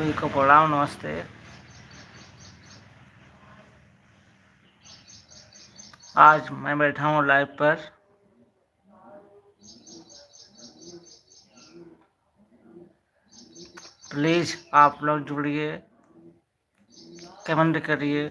सभी को प्रणाम, नमस्ते। आज मैं बैठा हूँ लाइव पर। प्लीज़ आप लोग जुड़िए, कमेंट करिए।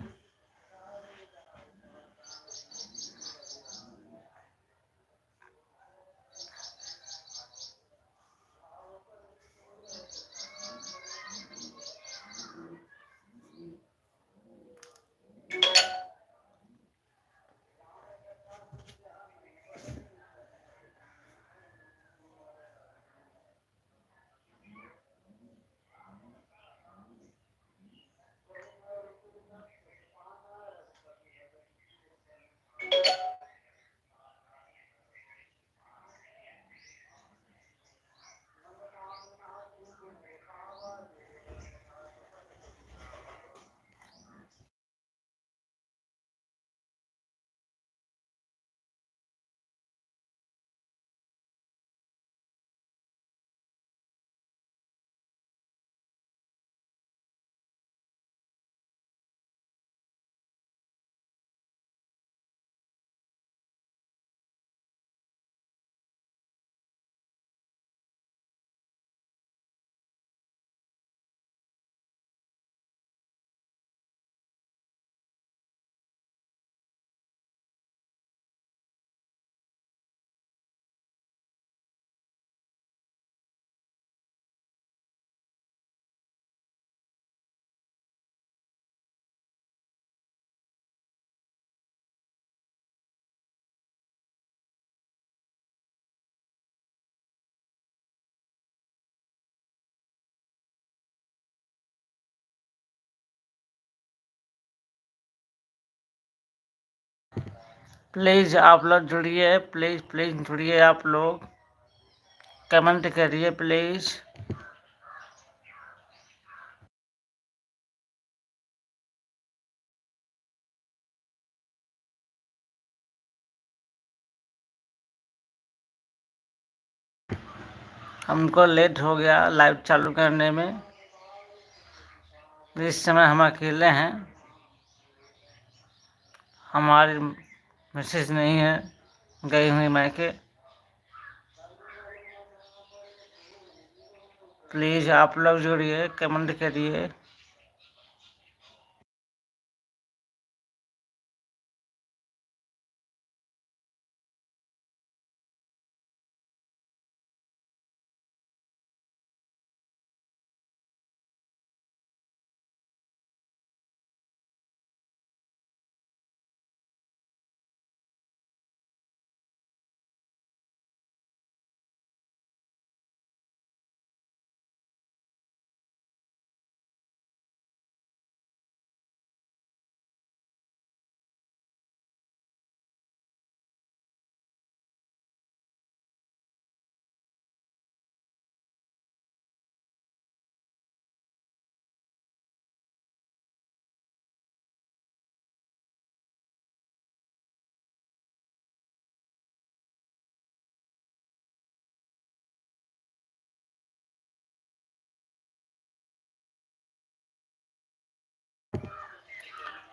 प्लीज़ आप लोग जुड़िए, प्लीज़ जुड़िए। आप लोग कमेंट करिए प्लीज़। हमको लेट हो गया लाइव चालू करने में। इस समय हम अकेले हैं, हमारी मैसेज नहीं है, गई हुई मायके। प्लीज़ आप लोग जुड़िए, कमेंट करिए।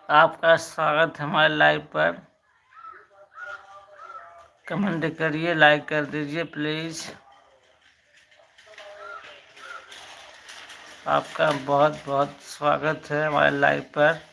आपका स्वागत है हमारे लाइव पर। कमेंट करिए, लाइक कर दीजिए प्लीज़। आपका बहुत बहुत स्वागत है हमारे लाइव पर।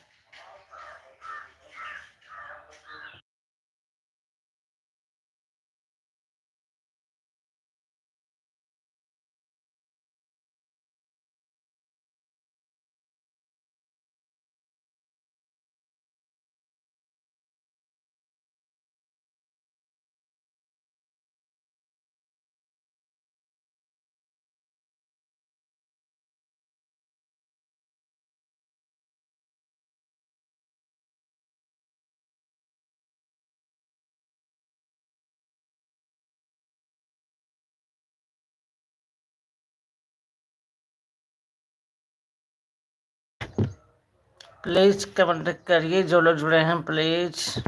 प्लीज़ कमेंट करिए जो लोग जुड़े हैं। प्लीज़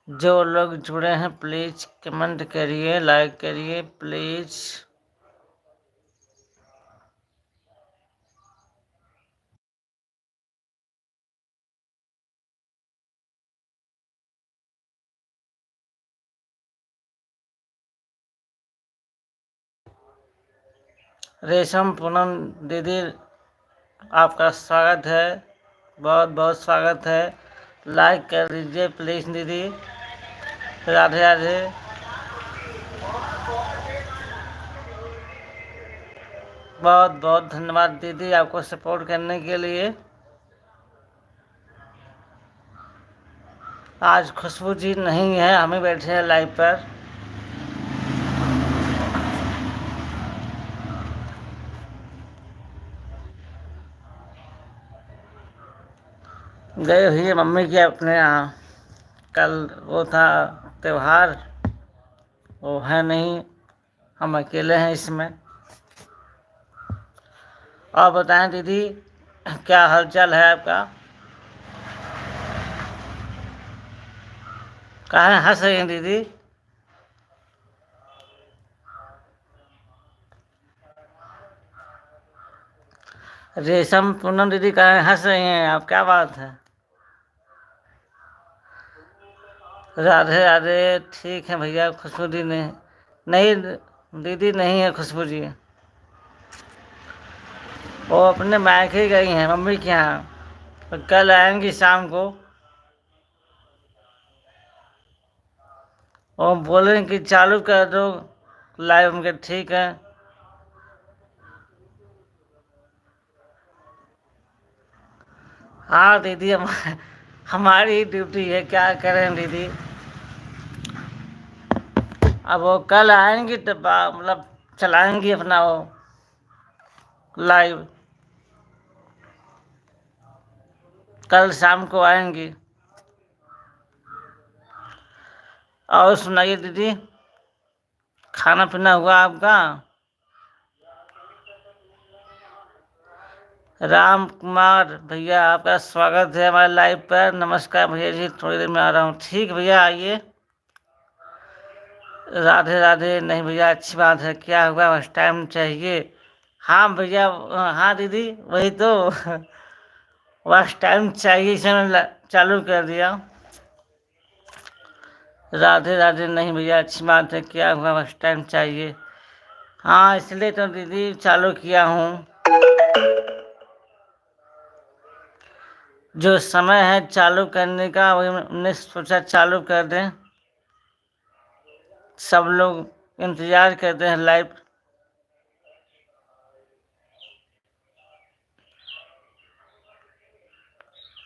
जो लोग जुड़े हैं प्लीज़ कमेंट करिए, लाइक करिए प्लीज़। रेशम पूनम दीदी, आपका स्वागत है, बहुत बहुत स्वागत है। लाइक कर दीजिए प्लीज़ दीदी। राधे राधे। बहुत बहुत धन्यवाद दीदी आपको सपोर्ट करने के लिए। आज खुशबू जी नहीं है, हम ही बैठे हैं लाइव पर। गए हुई है मम्मी के अपने यहाँ, कल वो था त्योहार, वो है नहीं, हम अकेले हैं इसमें। और बताएं दीदी, क्या हालचाल है आपका? कहाँ हंस रही हैं दीदी? रेशम पूनम दीदी कहाँ हंस रही हैं आप, क्या बात है? राधे राधे। ठीक है भैया। खुशबू दी नहीं, नहीं दीदी नहीं है खुशबू जी, वो अपने मायके गई हैं मम्मी के यहाँ, तो कल आएंगी शाम को। वो बोलें कि चालू कर दो लाइव उनके, ठीक है। हाँ दीदी, हमारी ड्यूटी है, क्या करें दीदी। अब वो कल आएंगी तो मतलब चलाएंगी अपना वो लाइव, कल शाम को आएंगी। और सुनाइए दीदी, खाना पीना हुआ आपका? राम कुमार भैया, आपका स्वागत है हमारे लाइव पर। नमस्कार भैया जी, थोड़ी देर में आ रहा हूँ। ठीक भैया, आइए। राधे राधे। नहीं भैया, अच्छी बात है, क्या हुआ, बस टाइम चाहिए। हाँ भैया, हाँ दीदी वही तो, बस टाइम चाहिए, इसे मैंने चालू कर दिया। राधे राधे। नहीं भैया, अच्छी बात है, क्या हुआ, बस टाइम चाहिए। हाँ इसलिए तो दीदी चालू किया हूँ, जो समय है चालू करने का वही हमने सोचा चालू कर दें। सब लोग इंतज़ार करते हैं लाइव।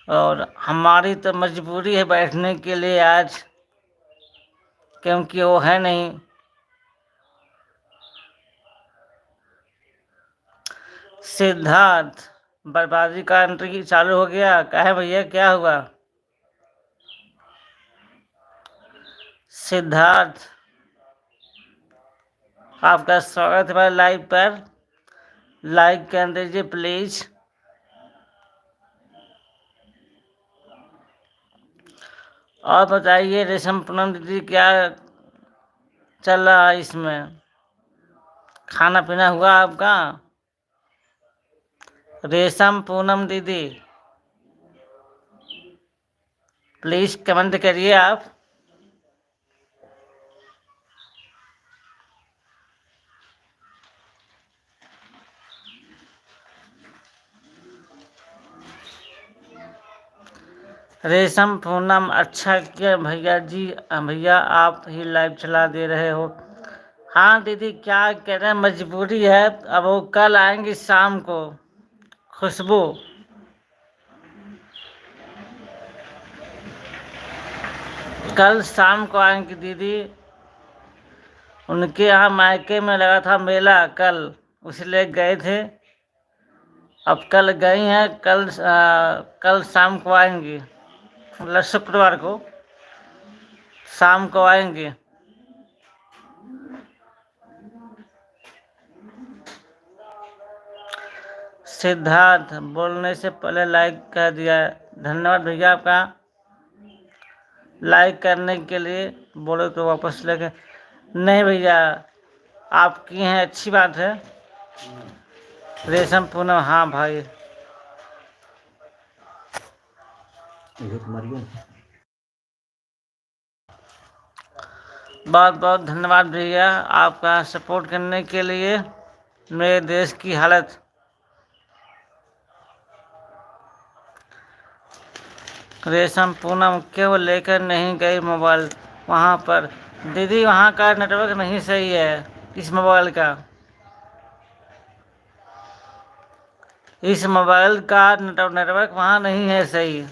और हमारी तो मजबूरी है बैठने के लिए आज, क्योंकि वो है नहीं। सिद्धार्थ, बर्बादी का एंट्री चालू हो गया, कहे भैया क्या हुआ? सिद्धार्थ, आपका स्वागत है हमारे लाइव पर। लाइक कर दीजिए प्लीज। और बताइए रेशम पूनम दीदी, क्या चल रहा है इसमें? खाना पीना हुआ आपका? रेशम पूनम दीदी प्लीज कमेंट करिए आप। रेशम पूनम, अच्छा किया भैया जी, भैया आप ही लाइव चला दे रहे हो। हाँ दीदी, क्या कह रहे हैं, मजबूरी है। अब वो कल आएंगी शाम को, खुशबू। कल शाम को आएंगी दीदी, उनके यहाँ मायके में लगा था मेला कल, इसलिए गए थे। अब कल गई हैं, कल शाम को आएंगी, मतलब शुक्रवार को शाम को आएंगे। सिद्धार्थ, बोलने से पहले लाइक कर दिया, धन्यवाद भैया आपका लाइक करने के लिए। बोलो तो वापस लेके, नहीं भैया आपकी हैं, अच्छी बात है। रेशम पूनम, हाँ भाई। बहुत बहुत धन्यवाद भैया आपका सपोर्ट करने के लिए। मेरे देश की हालत। रेशम पूनम क्यों लेकर नहीं गई मोबाइल वहाँ पर? दीदी वहाँ का नेटवर्क नहीं सही है, इस मोबाइल का। इस मोबाइल का नेटवर्क वहाँ नहीं है सही।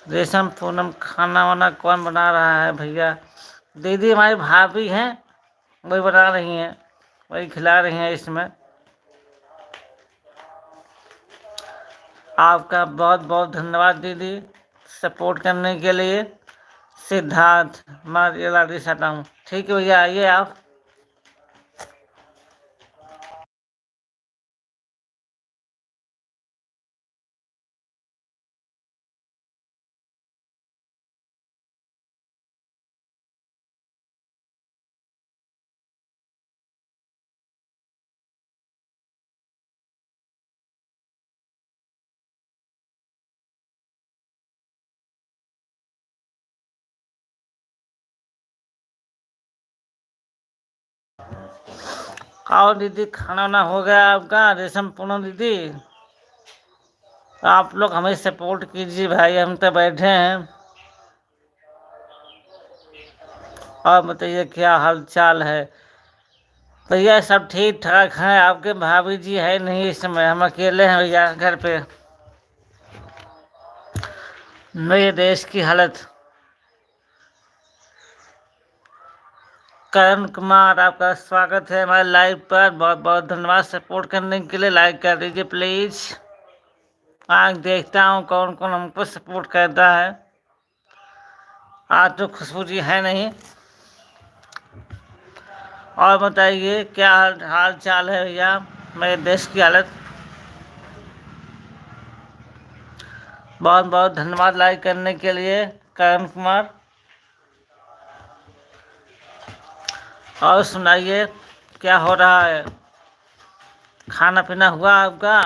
रेशम पूनम खाना वाना कौन बना रहा है भैया? दीदी हमारी भाभी हैं, वही बना रही हैं, वही खिला रही हैं इसमें। आपका बहुत बहुत धन्यवाद दीदी, सपोर्ट करने के लिए। सिद्धार्थ मारियाला साटा हूँ। ठीक है भैया, आइए आप। आओ दीदी, खाना वाना हो गया आपका? रेशम पूनम दीदी, आप लोग हमें सपोर्ट कीजिए भाई, हम तो बैठे हैं। और बताइए क्या हाल चाल है भैया? सब ठीक ठाक हैं। आपके भाभी जी है नहीं इस समय, हम अकेले हैं भैया घर पे। मेरे देश की हालत। करण कुमार, आपका स्वागत है हमारे लाइव पर। बहुत बहुत धन्यवाद सपोर्ट करने के लिए। लाइक कर दीजिए प्लीज। आज देखता हूँ कौन कौन हमको सपोर्ट करता है। आज तो खुशबू जी है नहीं। और बताइए क्या हाल चाल है भैया? मेरे देश की हालत। बहुत बहुत धन्यवाद लाइक करने के लिए करण कुमार। और सुनाइए क्या हो रहा है? खाना पीना हुआ आपका?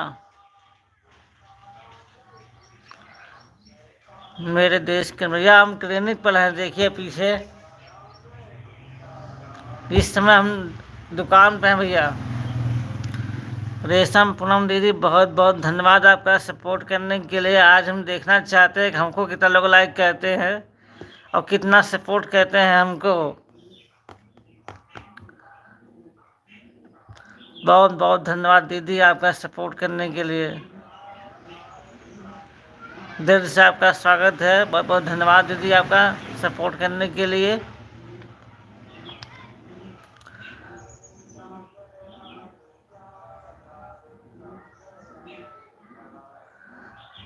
मेरे देश के भैया, हम क्लिनिक पर हैं, देखिए पीछे। इस समय हम दुकान पे हैं भैया। रेशम पूनम दीदी, बहुत बहुत धन्यवाद आपका सपोर्ट करने के लिए। आज हम देखना चाहते हैं कि हमको कितना लोग लाइक करते हैं और कितना सपोर्ट करते हैं हमको। बहुत बहुत धन्यवाद दीदी आपका सपोर्ट करने के लिए। दिल से आपका स्वागत है। बहुत बहुत धन्यवाद दीदी आपका सपोर्ट करने के लिए।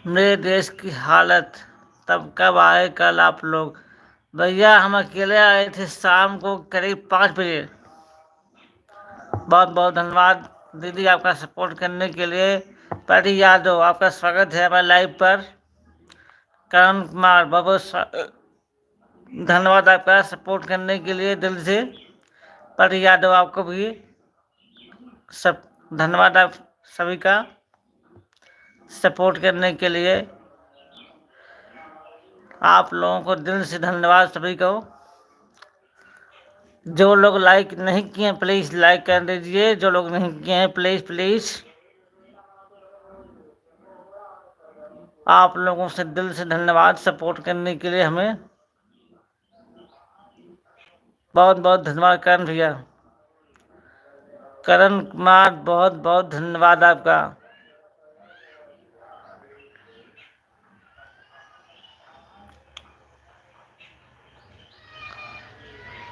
मेरे देश की हालत। तब कब आए कल आप लोग? भैया हम अकेले आए थे शाम को करीब 5 बजे। बहुत बहुत धन्यवाद दीदी आपका सपोर्ट करने के लिए। परी यादव, आपका स्वागत है हमारे लाइव पर। करण कुमार, बहुत बहुत धन्यवाद आपका सपोर्ट करने के लिए दिल से। परी यादव, आपको भी सब धन्यवाद आप सभी का सपोर्ट करने के लिए। आप लोगों को दिल से धन्यवाद सभी को। जो लोग लाइक नहीं किए हैं प्लीज़ लाइक कर दीजिए। जो लोग नहीं किए हैं प्लीज़ प्लीज़। आप लोगों से दिल से धन्यवाद सपोर्ट करने के लिए हमें। बहुत बहुत धन्यवाद करण भैया। करण कुमार, बहुत बहुत धन्यवाद आपका।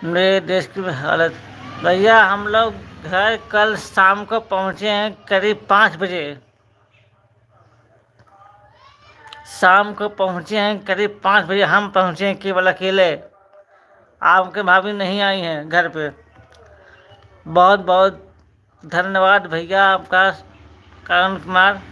मेरे देश की हालत। भैया हम लोग घर कल शाम को पहुँचे हैं करीब 5 बजे। शाम को पहुँचे हैं करीब 5 बजे। हम पहुँचे हैं केवल अकेले। आपके भाभी नहीं आई हैं घर पे। बहुत बहुत धन्यवाद भैया आपका करण कुमार।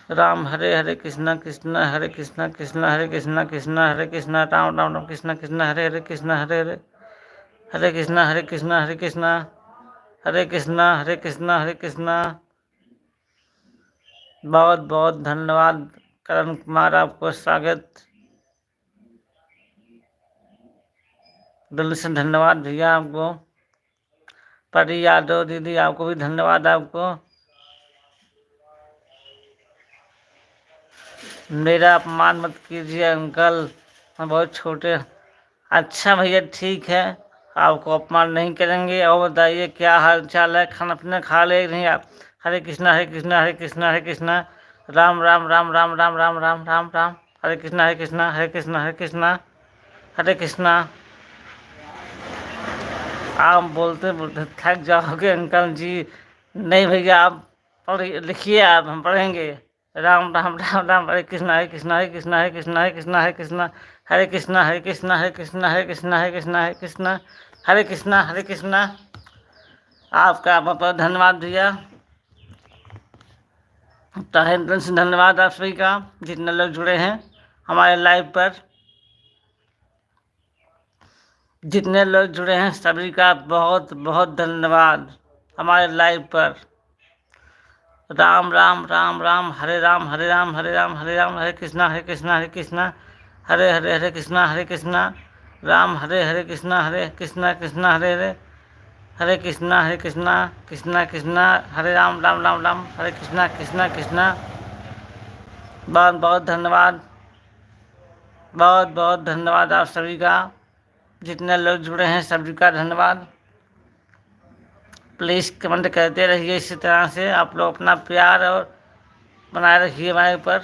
राम हरे हरे कृष्णा कृष्णा हरे कृष्णा कृष्णा हरे कृष्णा कृष्णा हरे कृष्णा राम राम राम कृष्णा कृष्णा हरे हरे कृष्णा हरे हरे हरे कृष्णा हरे कृष्णा हरे कृष्णा। हरे कृष्णा हरे कृष्णा हरे कृष्णा। बहुत बहुत धन्यवाद करण कुमार, आपको स्वागत, दिल से धन्यवाद भैया आपको। परी यादव दीदी आपको भी धन्यवाद आपको। मेरा अपमान मत कीजिए अंकल, हम बहुत छोटे। अच्छा भैया ठीक है, आपको अपमान नहीं करेंगे। और बताइए क्या हाल चाल है, खाना पीना खा ले नहीं आप? हरे कृष्णा हरे कृष्णा हरे कृष्णा हरे कृष्णा, राम राम राम राम राम राम राम राम राम, हरे कृष्णा हरे कृष्णा हरे कृष्णा हरे कृष्णा हरे कृष्णा। आप बोलते बोलते थक जाओगे अंकल जी। नहीं भैया, आप पढ़िए लिखिए, आप हम पढ़ेंगे। राम राम राम राम, हरे कृष्णा हरे कृष्णा हरे कृष्णा हरे कृष्णा हरे कृष्णा हरे कृष्णा हरे कृष्णा हरे कृष्णा हरे कृष्णा हरे कृष्णा हरे कृष्णा हरे कृष्णा हरे कृष्णा हरे कृष्णा। आपका बहुत बहुत धन्यवाद भैया, तहे दिल से धन्यवाद आप सभी का, जितने लोग जुड़े हैं हमारे लाइव पर। जितने लोग जुड़े हैं सभी का बहुत बहुत धन्यवाद हमारे लाइव पर। राम राम राम राम, हरे राम हरे राम हरे राम हरे राम, हरे कृष्णा हरे कृष्णा हरे कृष्णा, हरे हरे हरे कृष्णा हरे कृष्णा, राम हरे हरे कृष्णा हरे कृष्णा कृष्णा हरे हरे, हरे कृष्णा हरे कृष्णा कृष्णा कृष्णा हरे राम राम राम राम, हरे कृष्णा कृष्णा कृष्णा। बहुत बहुत धन्यवाद, बहुत बहुत धन्यवाद आप सभी का, जितने लोग जुड़े हैं सभी का धन्यवाद। प्लीज़ कमेंट करते रहिए, इसी तरह से आप लोग अपना प्यार और बनाए रखिए हमारे ऊपर।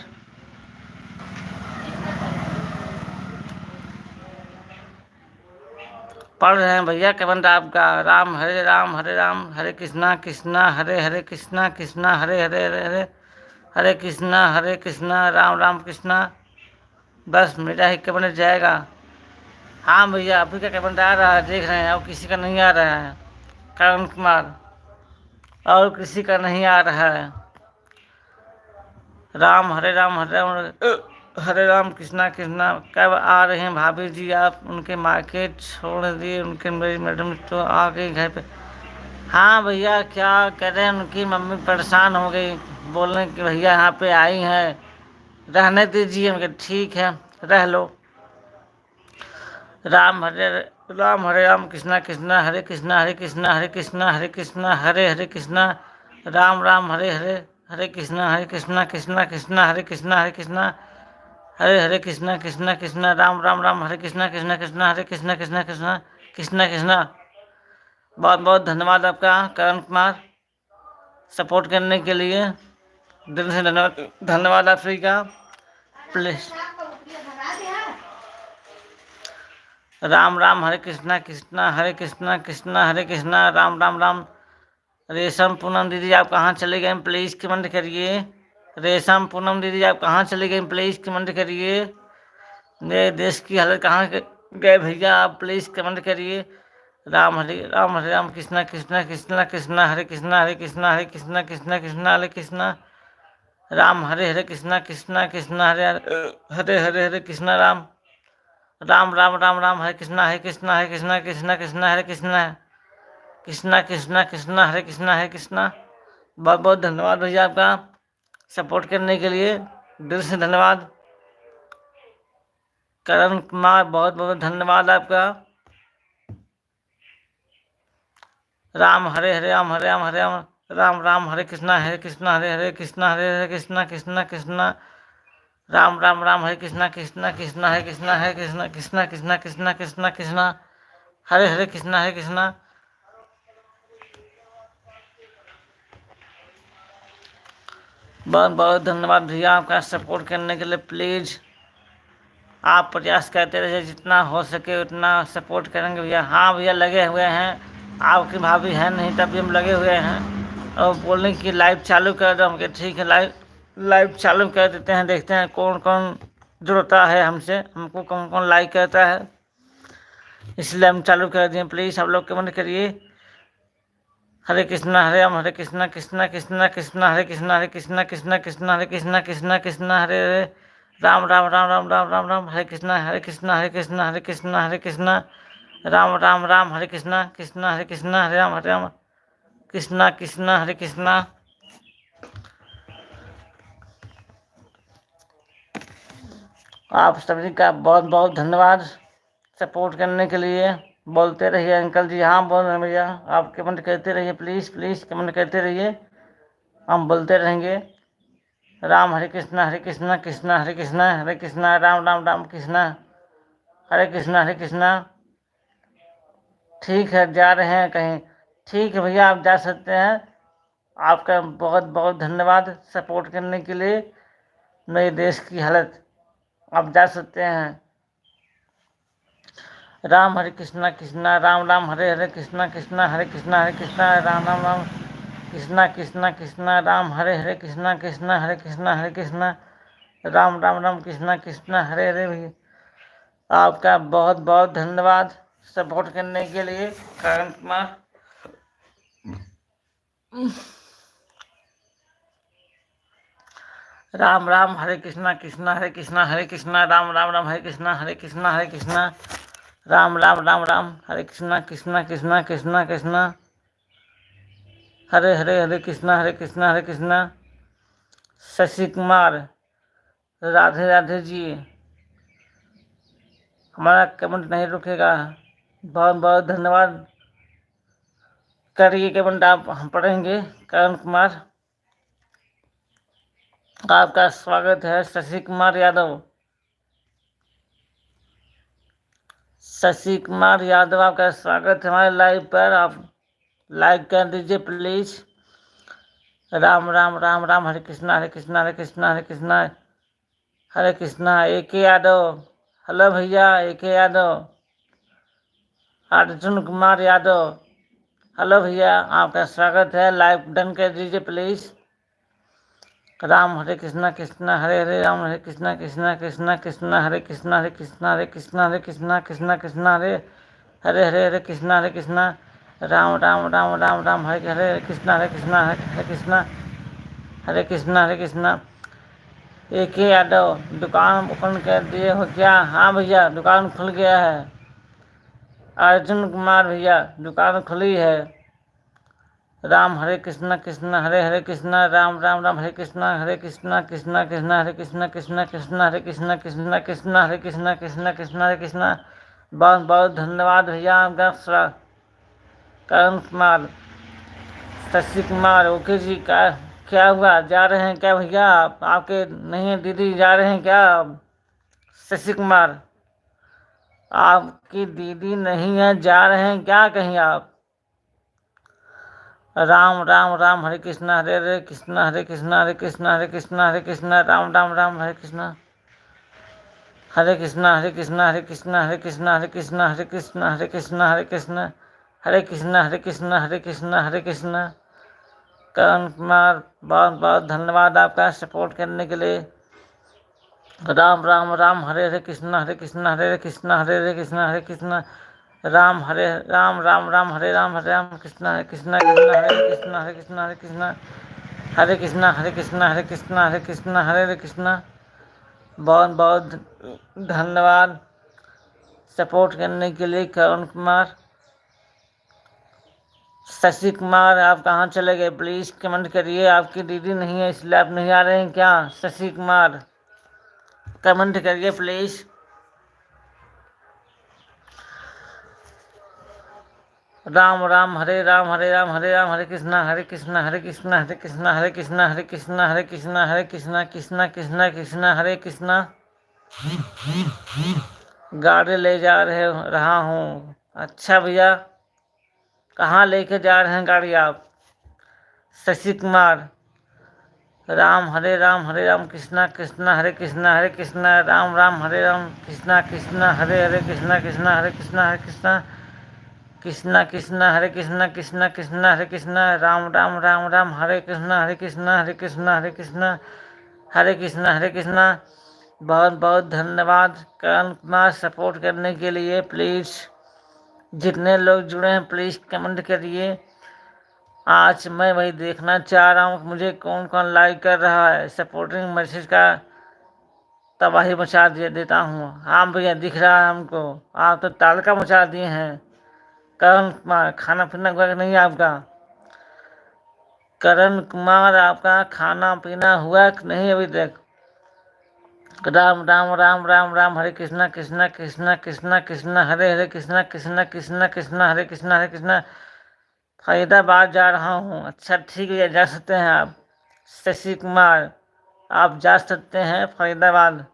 पढ़ रहे हैं भैया कमेंट आपका। राम हरे राम हरे कृष्णा कृष्णा हरे हरे कृष्णा कृष्णा हरे हरे हरे हरे, हरे कृष्णा राम राम कृष्णा। बस मेरा ही कमेंट जाएगा। हाँ भैया, अभी का कमेंट आ रहा है, देख रहे हैं, और किसी का नहीं आ रहा है। करण कुमार, और किसी का नहीं आ रहा है। राम हरे राम हरे राम कृष्णा कृष्णा। कब आ रहे हैं भाभी जी आप? उनके मार्केट छोड़ दिए, उनके मेरी मैडम तो आ गई घर पे। हाँ भैया, क्या करें, उनकी मम्मी परेशान हो गई, बोलने कि भैया यहाँ पे आई हैं, रहने दीजिए। उनके ठीक है, रह लो। राम हरे राम कृष्णा कृष्णा हरे कृष्णा हरे कृष्णा हरे कृष्णा हरे कृष्णा हरे हरे कृष्णा, राम राम हरे हरे, हरे कृष्णा कृष्णा कृष्णा हरे कृष्णा हरे हरे कृष्णा कृष्णा कृष्णा, राम राम राम, हरे कृष्णा कृष्णा हरे कृष्णा कृष्णा। बहुत बहुत धन्यवाद आपका करण कुमार, सपोर्ट करने के लिए दिल से धन्यवाद, धन्यवाद आप सभी का। प्लीज राम राम, हरे कृष्णा हरे कृष्णा हरे कृष्णा, राम राम राम। रेशम पूनम दीदी आप कहाँ चले गए, प्लीज़ कमेंट करिए। रेशम पूनम दीदी आप कहाँ चले गए, प्लीज़ कमेंट करिए। मेरे देश की हालत कहाँ गए भैया, आप प्लीज़ कमेंट करिए। राम हरे राम कृष्णा कृष्णा हरे कृष्णा हरे कृष्णा, राम हरे हरे कृष्णा हरे हरे कृष्णा, राम राम राम राम राम, हरे कृष्णा हरे कृष्णा हरे कृष्णा। बहुत बहुत धन्यवाद भैया आपका, सपोर्ट करने के लिए दिल से धन्यवाद। करण कुमार, बहुत बहुत धन्यवाद आपका। राम हरे हरे राम राम राम, हरे कृष्णा हरे हरे कृष्णा राम राम राम, हरे कृष्णा हरे कृष्णा हरे हरे कृष्णा। बहुत बहुत धन्यवाद भैया आपका सपोर्ट करने के लिए। प्लीज़ आप प्रयास करते रहिए, जितना हो सके उतना सपोर्ट करेंगे भैया। हाँ भैया, लगे हुए हैं, आपकी भाभी है नहीं तब भी हम लगे हुए हैं। और बोलने की लाइव चालू कर दो, हमके ठीक है, लाइव चालू कर देते हैं, देखते हैं कौन कौन जुड़ता है हमसे, हमको कौन कौन लाइक करता है, इसलिए हम चालू कर दिए। प्लीज़ आप लोग कमेंट करिए। हरे कृष्णा हरे राम, हरे कृष्णा हरे कृष्णा हरे हरे, राम राम राम राम राम राम राम, हरे कृष्णा हरे कृष्णा राम राम राम, हरे कृष्णा हरे राम, कृष्णा कृष्णा हरे कृष्णा। आप सभी का बहुत बहुत धन्यवाद सपोर्ट करने के लिए। बोलते रहिए अंकल जी। हाँ बोल रहे हैं भैया, आप कमेंट करते रहिए, प्लीज़ प्लीज़ कमेंट करते रहिए, हम बोलते रहेंगे। राम हरे कृष्णा कृष्णा हरे कृष्णा राम राम राम कृष्णा हरे कृष्णा। ठीक है, जा रहे हैं कहीं? ठीक है भैया, आप जा सकते हैं। आपका बहुत बहुत धन्यवाद सपोर्ट करने के लिए। मेरे देश की हालत, आप जा सकते हैं। राम हरे कृष्णा राम राम हरे हरे कृष्णा हरे कृष्णा राम राम राम कृष्णा राम हरे कृष्णा हरे कृष्णा राम राम राम कृष्णा हरे हरे। भैया आपका बहुत बहुत धन्यवाद सपोर्ट करने के लिए करण कुमार। राम राम हरे कृष्णा हरे कृष्णा राम राम राम हरे कृष्णा राम राम राम राम हरे कृष्णा कृष्णा हरे हरे हरे कृष्णा। शशि कुमार, राधे राधे जी, हमारा कमेंट नहीं रुकेगा। बहुत बहुत धन्यवाद। करिए कमेंट, आप हम पढ़ेंगे। करण कुमार, आपका स्वागत है। शशि कुमार यादव, शशि कुमार यादव आपका स्वागत है हमारे लाइव पर। आप लाइक कर दीजिए प्लीज। राम राम राम राम हरे कृष्णा हरे कृष्णा हरे कृष्णा। ए के यादव, हेलो भैया ए के यादव। अर्जुन कुमार यादव, हेलो भैया, आपका स्वागत है। लाइव डन कर दीजिए प्लीज। राम हरे कृष्णा हरे हरे राम हरे कृष्णा हरे कृष्णा हरे हरे हरे कृष्णा राम राम राम राम राम हरे हरे कृष्णा हरे कृष्णा। एक ही यादव, दुकान ओपन कर दिए हो क्या? हाँ भैया, दुकान खुल गया है। अर्जुन कुमार भैया, दुकान खुली है। राम हरे कृष्णा हरे हरे कृष्णा राम राम राम हरे कृष्णा हरे कृष्णा हरे कृष्णा हरे कृष्णा हरे कृष्णा। बहुत बहुत धन्यवाद भैया आपका। करण कुमार, शशि कुमार, ओके जी। क्या हुआ, जा रहे हैं क्या भैया? आपके नहीं है दीदी, जा रहे हैं क्या? शशि कुमार, आपकी दीदी नहीं है, जा रहे हैं क्या कहीं आप? राम राम राम हरे कृष्णा हरे कृष्णा राम राम राम हरे कृष्णा हरे कृष्णा हरे कृष्णा हरे कृष्णा हरे कृष्णा हरे कृष्णा हरे कृष्णा हरे कृष्णा हरे कृष्णा हरे कृष्णा हरे कृष्णा हरे कृष्णा हरे कृष्णा। करण कुमार, बहुत बहुत धन्यवाद आपका सपोर्ट करने के लिए। राम राम राम हरे हरे कृष्णा हरे कृष्णा हरे कृष्णा हरे कृष्णा हरे कृष्णा राम हरे राम राम राम हरे राम कृष्णा हरे कृष्णा हरे कृष्णा हरे कृष्णा हरे कृष्णा हरे कृष्णा हरे कृष्णा हरे कृष्णा हरे कृष्णा हरे कृष्णा। बहुत बहुत धन्यवाद सपोर्ट करने के लिए करण कुमार। शशि कुमार, आप कहाँ चले गए? प्लीज़ कमेंट करिए। आपकी दीदी नहीं है इसलिए आप नहीं आ रहे हैं क्या? शशि कुमार, कमेंट करिए प्लीज़। राम राम हरे राम हरे कृष्णा हरे कृष्णा हरे कृष्णा हरे कृष्णा हरे कृष्णा हरे कृष्णा हरे कृष्णा हरे कृष्णा कृष्णा हरे कृष्णा। गाड़ी ले जा रहा हूँ। अच्छा भैया, कहाँ लेके जा रहे हैं गाड़ी आप? शशि कुमार, राम हरे राम कृष्णा हरे कृष्णा राम राम हरे राम कृष्णा हरे हरे कृष्णा हरे कृष्णा हरे कृष्णा हरे कृष्णा राम राम राम हरे कृष्णा हरे कृष्णा हरे कृष्णा। बहुत बहुत धन्यवाद करण कुमार सपोर्ट करने के लिए। प्लीज़ जितने लोग जुड़े हैं प्लीज़ कमेंट करिए। आज मैं वही देखना चाह रहा हूँ मुझे कौन कौन लाइक कर रहा है। सपोर्टिंग मैसेज का तबाही मचा देता हूँ। हाँ भैया, दिख रहा है हमको। आप तो तालका मचा दिए हैं। करण कुमार, खाना पीना हुआ कि नहीं आपका? करण कुमार, आपका खाना पीना हुआ कि नहीं अभी तक? राम राम राम राम राम, हरे कृष्णा कृष्णा कृष्णा कृष्णा कृष्णा हरे हरे, कृष्णा कृष्णा कृष्णा कृष्णा हरे कृष्णा। फरीदाबाद जा रहा हूँ। अच्छा ठीक है, जा सकते हैं आप। शशि कुमार, आप जा सकते हैं फरीदाबाद।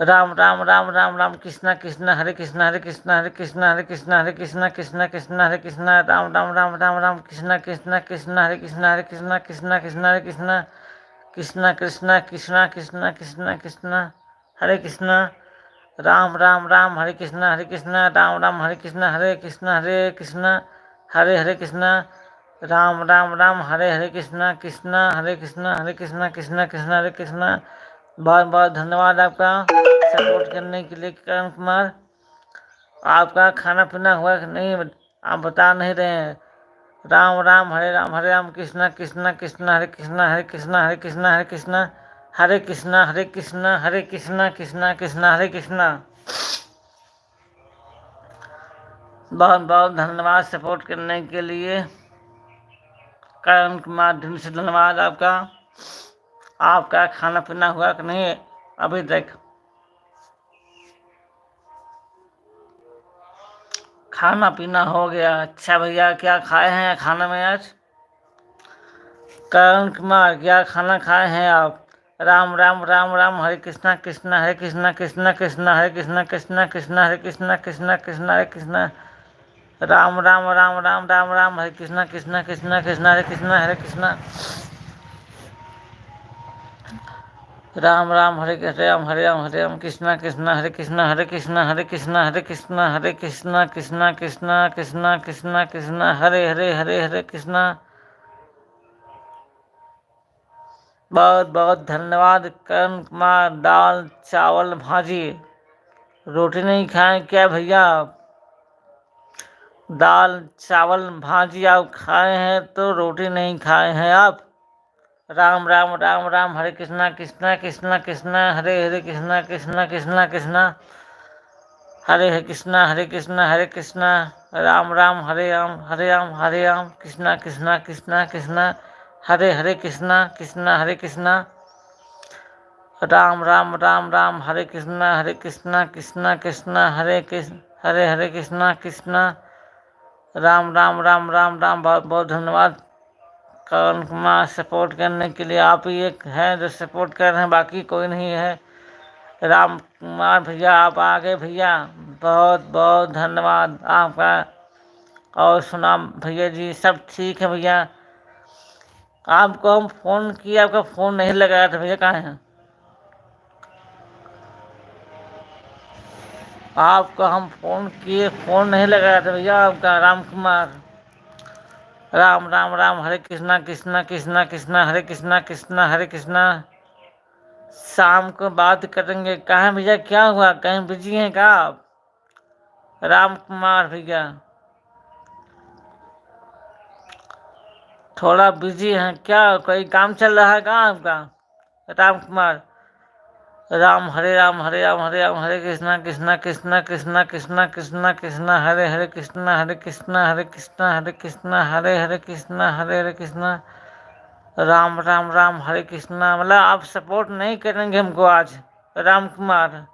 राम राम राम राम राम, कृष्णा कृष्णा हरे कृष्णा हरे कृष्णा हरे कृष्णा हरे कृष्णा हरे कृष्णा कृष्णा कृष्णा हरे कृष्णा, राम राम राम राम राम, कृष्णा कृष्णा कृष्णा हरे कृष्णा कृष्णा कृष्णा हरे कृष्णा, कृष्णा कृष्णा कृष्णा कृष्णा कृष्णा कृष्णा हरे कृष्णा, राम राम राम, हरे कृष्णा राम राम, हरे कृष्णा हरे कृष्णा हरे हरे कृष्णा, राम राम राम, हरे हरे कृष्णा कृष्णा हरे कृष्णा कृष्णा कृष्णा हरे कृष्णा। बहुत बहुत धन्यवाद आपका सपोर्ट करने के लिए करण कुमार। आपका खाना पीना हुआ कि नहीं आप बता नहीं रहे हैं। राम राम हरे राम, कृष्णा कृष्णा कृष्णा हरे कृष्णा हरे कृष्णा हरे कृष्णा हरे कृष्णा हरे कृष्णा हरे कृष्णा हरे कृष्णा कृष्णा कृष्णा हरे कृष्णा। बहुत बहुत धन्यवाद सपोर्ट करने के लिए करण कुमार, दिल से धन्यवाद आपका। आपका खाना पीना हुआ कि नहीं अभी तक? खाना पीना हो गया। अच्छा भैया, क्या खाए हैं खाना में आज? करण कुमार, क्या खाना खाए हैं आप? राम राम राम राम, हरे कृष्णा कृष्णा हरे कृष्णा कृष्णा कृष्णा हरे कृष्णा कृष्णा कृष्णा हरे कृष्णा कृष्णा कृष्णा हरे कृष्णा, राम राम राम राम राम राम, हरे कृष्णा कृष्णा कृष्णा कृष्णा हरे कृष्णा राम राम, हरे राम कृष्णा कृष्णा हरे कृष्णा हरे कृष्णा हरे कृष्णा हरे कृष्णा हरे कृष्णा कृष्णा कृष्णा कृष्णा कृष्णा कृष्णा हरे हरे हरे हरे कृष्णा। बहुत बहुत धन्यवाद करण कुमार। दाल चावल भाजी, रोटी नहीं खाएं क्या भैया आप? दाल चावल भाजी आप खाए हैं तो रोटी नहीं खाए हैं आप। राम राम राम राम, हरे कृष्णा कृष्णा कृष्णा कृष्णा हरे हरे कृष्णा कृष्णा कृष्णा कृष्णा हरे कृष्णा हरे कृष्णा, राम राम हरे राम कृष्णा कृष्णा कृष्णा कृष्णा हरे हरे कृष्णा हरे कृष्णा, राम राम राम राम, हरे कृष्णा कृष्णा कृष्णा हरे हरे कृष्णा कृष्णा, राम राम राम राम राम। बहुत बहुत धन्यवाद करण कुमार सपोर्ट करने के लिए। आप ही एक हैं जो सपोर्ट कर रहे हैं, बाकी कोई नहीं है। राम कुमार भैया, आप आ गए भैया, बहुत बहुत धन्यवाद आपका। और सुना भैया जी, सब ठीक है भैया? आपको हम फ़ोन किए, आपका फ़ोन नहीं लगाया था भैया, कहाँ हैं? आपको हम फ़ोन किए, फ़ोन नहीं लगाया था भैया आपका। राम कुमार, राम राम राम, हरे कृष्णा कृष्णा कृष्णा कृष्णा हरे कृष्णा हरे कृष्णा। शाम को बात करेंगे। कहाँ भैया, क्या हुआ, कहीं बिजी हैं क्या आप? राम कुमार भैया थोड़ा बिजी हैं क्या? कोई काम चल रहा है क्या आपका? राम कुमार, राम हरे राम हरे कृष्णा कृष्णा कृष्णा कृष्णा कृष्णा कृष्णा कृष्णा हरे कृष्णा हरे कृष्णा हरे कृष्णा हरे कृष्णा, राम राम राम, हरे कृष्णा। मतलब आप सपोर्ट नहीं करेंगे हमको आज? राम कुमार,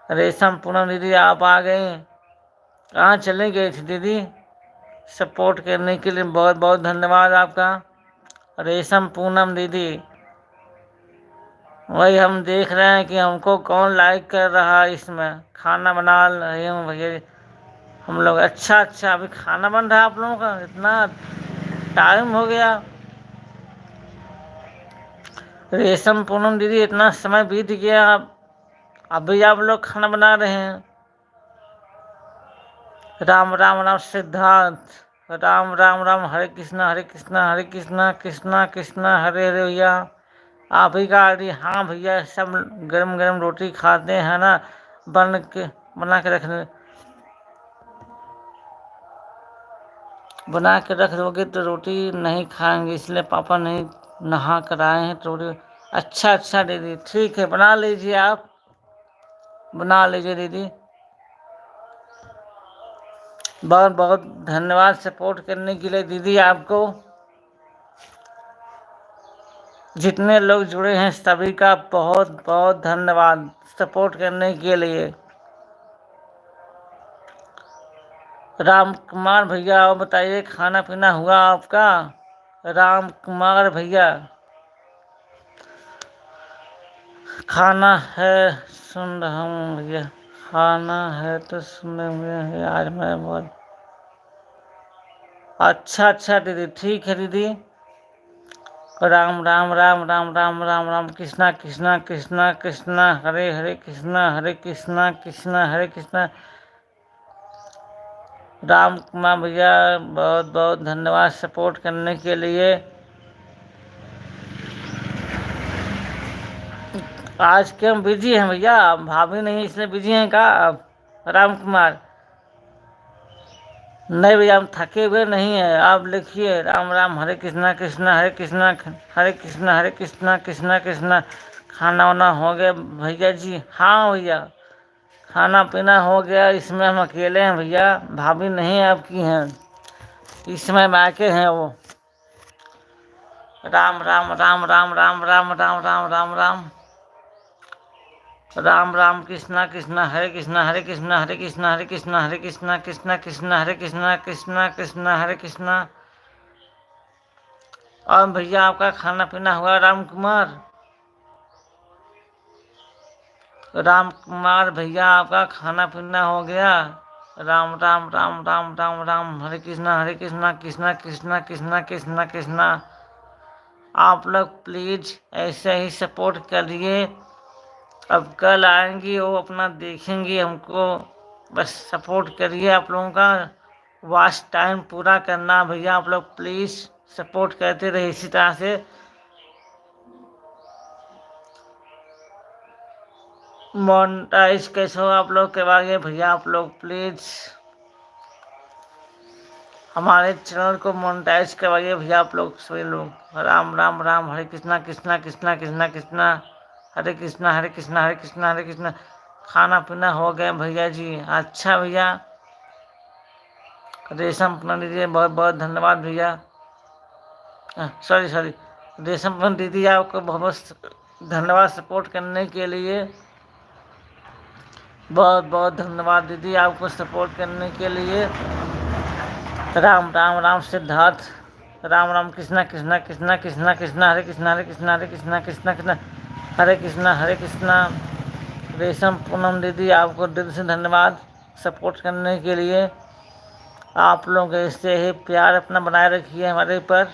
रेशम पूनम दीदी आप आ गई, कहाँ चले गए थे दीदी? सपोर्ट करने के लिए बहुत बहुत धन्यवाद आपका। रेशम पूनम दीदी, वही हम देख रहे हैं कि हमको कौन लाइक कर रहा है। इसमें खाना बना रही हूँ भैया हम लोग। अच्छा अच्छा, अभी खाना बन रहा है आप लोगों का? इतना टाइम हो गया? रेशम पूनम दीदी, इतना समय बीत गया, अभी आप लोग खाना बना रहे हैं? राम राम राम सिद्धार्थ, राम राम राम, हरे कृष्णा कृष्णा कृष्णा हरे हरे भैया। आप ही का आदि? हाँ भैया, सब गरम गरम रोटी खाते हैं ना, बना के रखने, बना के रख दोगे तो रोटी नहीं खाएंगे, इसलिए पापा नहीं नहा कर आए हैं तो रोटी। अच्छा अच्छा दीदी, ठीक है, बना लीजिए आप, बना लीजिए दीदी। बहुत बहुत धन्यवाद सपोर्ट करने के लिए दीदी आपको। जितने लोग जुड़े हैं सभी का बहुत बहुत धन्यवाद सपोर्ट करने के लिए। राम कुमार भैया और बताइए खाना पीना हुआ आपका? राम कुमार भैया खाना है सुन रहा हूँ भैया, खाना है तो सुने हुए हैं आज मैं बहुत। अच्छा दीदी ठीक है दीदी। राम राम राम राम राम राम राम कृष्णा कृष्णा कृष्णा कृष्णा हरे हरे कृष्णा हरे कृष्णा कृष्णा हरे कृष्णा। राम कुमार भैया बहुत बहुत धन्यवाद सपोर्ट करने के लिए। आज क्यों बिजी हैं भैया? भाभी नहीं इसलिए बिजी हैं का आप? राम कुमार नहीं भैया हम थके हुए नहीं हैं। आप लिखिए राम राम हरे कृष्णा कृष्णा हरे कृष्णा हरे कृष्णा हरे कृष्णा कृष्णा कृष्णा। खाना वाना हो गया भैया जी? हाँ भैया खाना पीना हो गया। इसमें हम अकेले हैं भैया, भाभी नहीं आपकी हैं, इसमें मायके हैं वो। राम राम राम राम राम राम राम राम राम राम राम राम कृष्णा कृष्णा हरे कृष्णा हरे कृष्णा हरे कृष्णा हरे कृष्णा हरे कृष्णा कृष्णा कृष्णा हरे कृष्णा कृष्णा कृष्णा हरे कृष्णा। और भैया आपका खाना पीना हुआ राम कुमार? राम कुमार भैया आपका खाना पीना हो गया? राम राम राम राम राम राम हरे कृष्णा कृष्णा कृष्णा कृष्णा कृष्णा कृष्णा। आप लोग प्लीज ऐसे ही सपोर्ट करिए। अब कल आएंगी वो अपना देखेंगी हमको, बस सपोर्ट करिए। आप लोगों का वॉच टाइम पूरा करना भैया, आप लोग प्लीज़ सपोर्ट करते रहिए इसी तरह से। मोनेटाइज कैसे हो आप लोग करवाइए भैया, आप लोग प्लीज़ हमारे चैनल को मोनेटाइज करवाइए भैया आप लोग सभी लोग। राम राम राम हरे कृष्णा कृष्णा कृष्णा कृष्णा कृष्णा हरे कृष्णा हरे कृष्णा हरे कृष्णा हरे कृष्णा। खाना पीना हो गया भैया जी? अच्छा भैया रेशम पूनम दीदी बहुत बहुत धन्यवाद भैया। सॉरी रेशम पूनम दीदी आपको बहुत बहुत धन्यवाद सपोर्ट करने के लिए। बहुत बहुत धन्यवाद दीदी आपको सपोर्ट करने के लिए। राम राम राम सिद्धार्थ राम राम कृष्णा कृष्णा कृष्णा कृष्णा कृष्णा हरे कृष्णा हरे कृष्णा हरे कृष्णा कृष्णा कृष्णा हरे कृष्णा हरे कृष्णा। रेशम पूनम दीदी आपको दिल से धन्यवाद सपोर्ट करने के लिए। आप लोग ऐसे ही प्यार अपना बनाए रखिए हमारे पर।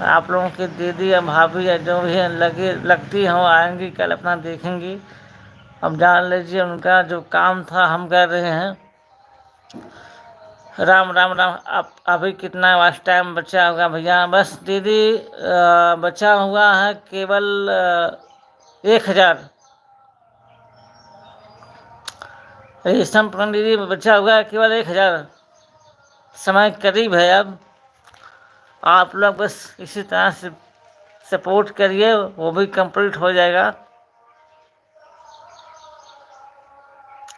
आप लोगों की दीदी या भाभी या जो भी लगती हों आएंगी कल अपना देखेंगी। अब जान लीजिए उनका जो काम था हम कर रहे हैं। राम राम राम। अब अभी कितना वास्ट टाइम बचा होगा भैया? बस दीदी बचा हुआ है केवल 1000। रेशम पूनम दीदी बचा हुआ है केवल 1000। समय करीब है अब। आप लोग बस इसी तरह से सपोर्ट करिए, वो भी कंप्लीट हो जाएगा।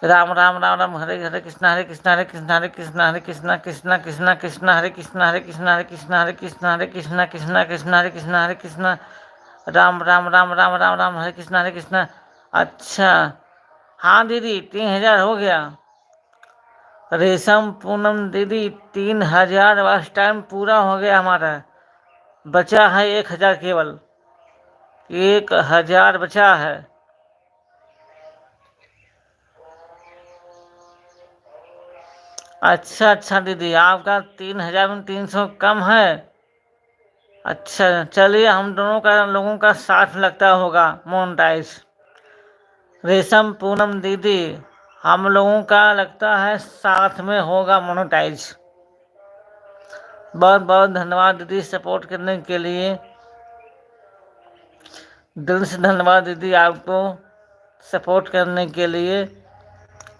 राम राम राम राम हरे हरे कृष्णा हरे कृष्णा हरे कृष्णा हरे कृष्णा हरे कृष्णा कृष्णा कृष्णा कृष्णा हरे कृष्णा हरे कृष्णा हरे कृष्णा हरे कृष्णा हरे कृष्णा कृष्णा कृष्णा हरे कृष्णा हरे कृष्णा। राम राम राम राम राम राम हरे कृष्णा। अच्छा हाँ दीदी 3000 हो गया। रेशम पूनम दीदी 3000 वाच टाइम पूरा हो गया हमारा। बचा है 1000 केवल, 1000 बचा है। अच्छा दीदी आपका 3300 कम है। अच्छा चलिए हम दोनों का लोगों का साथ लगता होगा मोनेटाइज। रेशम पूनम दीदी हम लोगों का लगता है साथ में होगा मोनेटाइज। बहुत बहुत धन्यवाद दीदी सपोर्ट करने के लिए। दिल से धन्यवाद दीदी आपको सपोर्ट करने के लिए।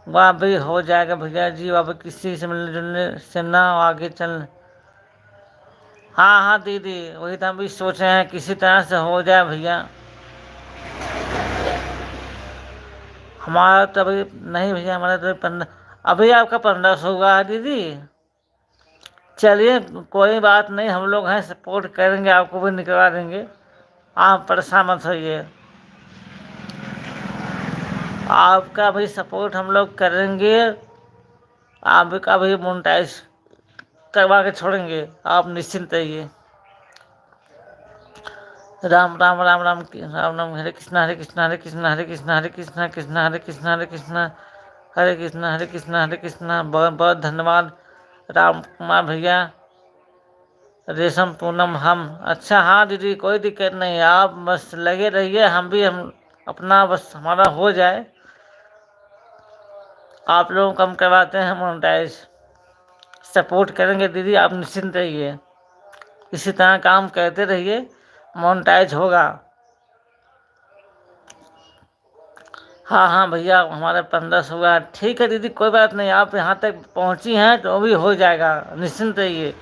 वह भी हो जाएगा भैया जी, वह भी किसी से मिलने जुलने से ना आगे चल। हाँ दीदी वही तो हम भी सोच रहे हैं किसी तरह से हो जाए भैया। हमारा तो अभी नहीं भैया, हमारा तो 15 अभी आपका 1500 हुआ है दीदी। चलिए कोई बात नहीं, हम लोग हैं, सपोर्ट करेंगे, आपको भी निकलवा देंगे, आप परेशान मत होइए। आपका भी सपोर्ट हम लोग करेंगे, आपका भी मोनेटाइज करवा के छोड़ेंगे, आप निश्चिंत रहिए। राम राम राम राम राम राम, हरे कृष्णा हरे कृष्णा हरे कृष्णा हरे कृष्णा हरे कृष्णा कृष्णा हरे कृष्णा हरे कृष्णा हरे कृष्णा हरे कृष्णा हरे कृष्णा। बहुत बहुत धन्यवाद राम कुमार भैया, रेशम पूनम हम। अच्छा हाँ दीदी, कोई दिक्कत नहीं, आप बस लगे रहिए, हम अपना बस हमारा हो जाए, आप लोग कम करवाते हैं मोनेटाइज, सपोर्ट करेंगे दीदी, आप निश्चिंत रहिए, इसी तरह काम करते रहिए, मोनेटाइज होगा। हाँ हाँ भैया, हमारे 1500 हुआ, ठीक है दीदी, कोई बात नहीं, आप यहाँ तक पहुँची हैं तो भी हो जाएगा, निश्चिंत रहिए,